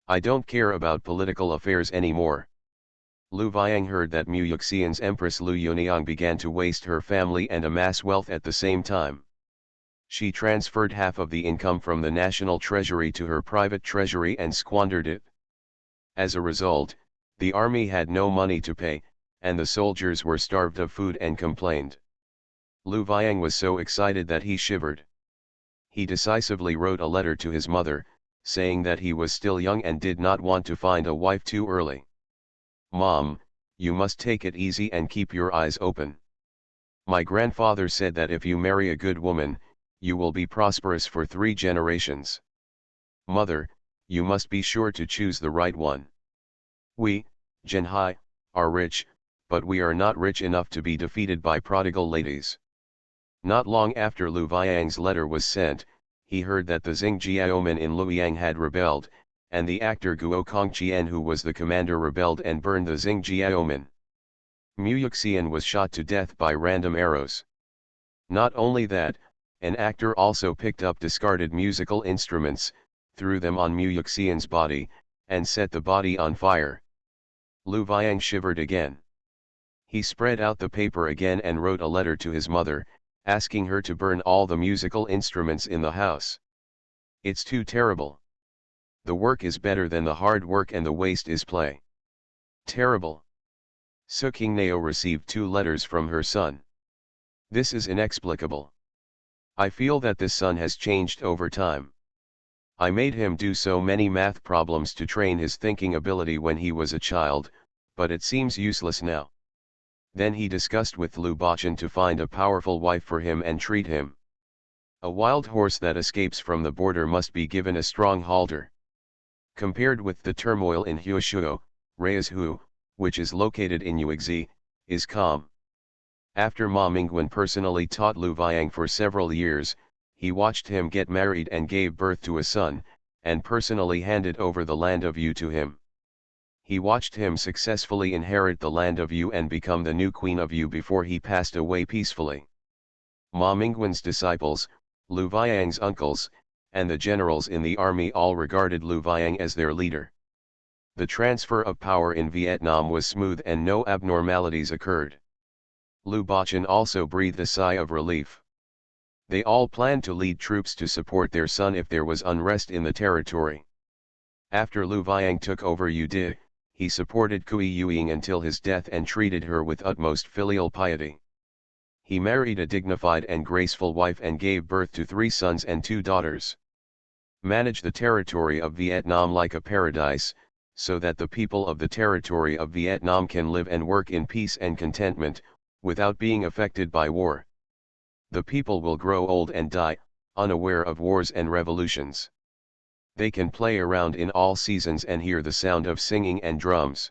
I don't care about political affairs anymore. Lu Viang heard that Mu Yuxian's Empress Lu Yuniang began to waste her family and amass wealth at the same time. She transferred half of the income from the national treasury to her private treasury and squandered it. As a result, the army had no money to pay, and the soldiers were starved of food and complained. Lu Viang was so excited that he shivered. He decisively wrote a letter to his mother, saying that he was still young and did not want to find a wife too early. Mom, you must take it easy and keep your eyes open. My grandfather said that if you marry a good woman, you will be prosperous for 3 generations. Mother, you must be sure to choose the right one. We, Jinhai, are rich, but we are not rich enough to be defeated by prodigal ladies. Not long after Lu Viang's letter was sent, he heard that the Xingjiaomen in Luoyang had rebelled, and the actor Guo Kongqian who was the commander rebelled and burned the Xingjiaomen. Mu Yuxian was shot to death by random arrows. Not only that, an actor also picked up discarded musical instruments, threw them on Mu Yuxian's body, and set the body on fire. Lu Viang shivered again. He spread out the paper again and wrote a letter to his mother, asking her to burn all the musical instruments in the house. It's too terrible. The work is better than the hard work and the waste is play. Terrible. Su Qingnao received 2 letters from her son. This is inexplicable. I feel that this son has changed over time. I made him do so many math problems to train his thinking ability when he was a child, but it seems useless now. Then he discussed with Lu Bachan to find a powerful wife for him and treat him. A wild horse that escapes from the border must be given a strong halter. Compared with the turmoil in Huoshuo, Reizhu, which is located in Yuexi, is calm. After Ma Mingwen personally taught Lu Viang for several years, he watched him get married and gave birth to a son, and personally handed over the land of Yu to him. He watched him successfully inherit the land of Yu and become the new queen of Yu before he passed away peacefully. Ma Mingwen's disciples, Lu Viang's uncles, and the generals in the army all regarded Lu Viang as their leader. The transfer of power in Vietnam was smooth and no abnormalities occurred. Lu Bachan also breathed a sigh of relief. They all planned to lead troops to support their son if there was unrest in the territory. After Lu Viang took over Yudi, he supported Kui Yuing until his death and treated her with utmost filial piety. He married a dignified and graceful wife and gave birth to 3 sons and 2 daughters. Manage the territory of Vietnam like a paradise, so that the people of the territory of Vietnam can live and work in peace and contentment, without being affected by war. The people will grow old and die, unaware of wars and revolutions. They can play around in all seasons and hear the sound of singing and drums.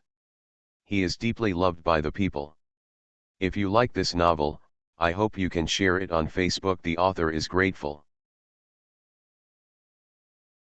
He is deeply loved by the people. If you like this novel, I hope you can share it on Facebook. The author is grateful.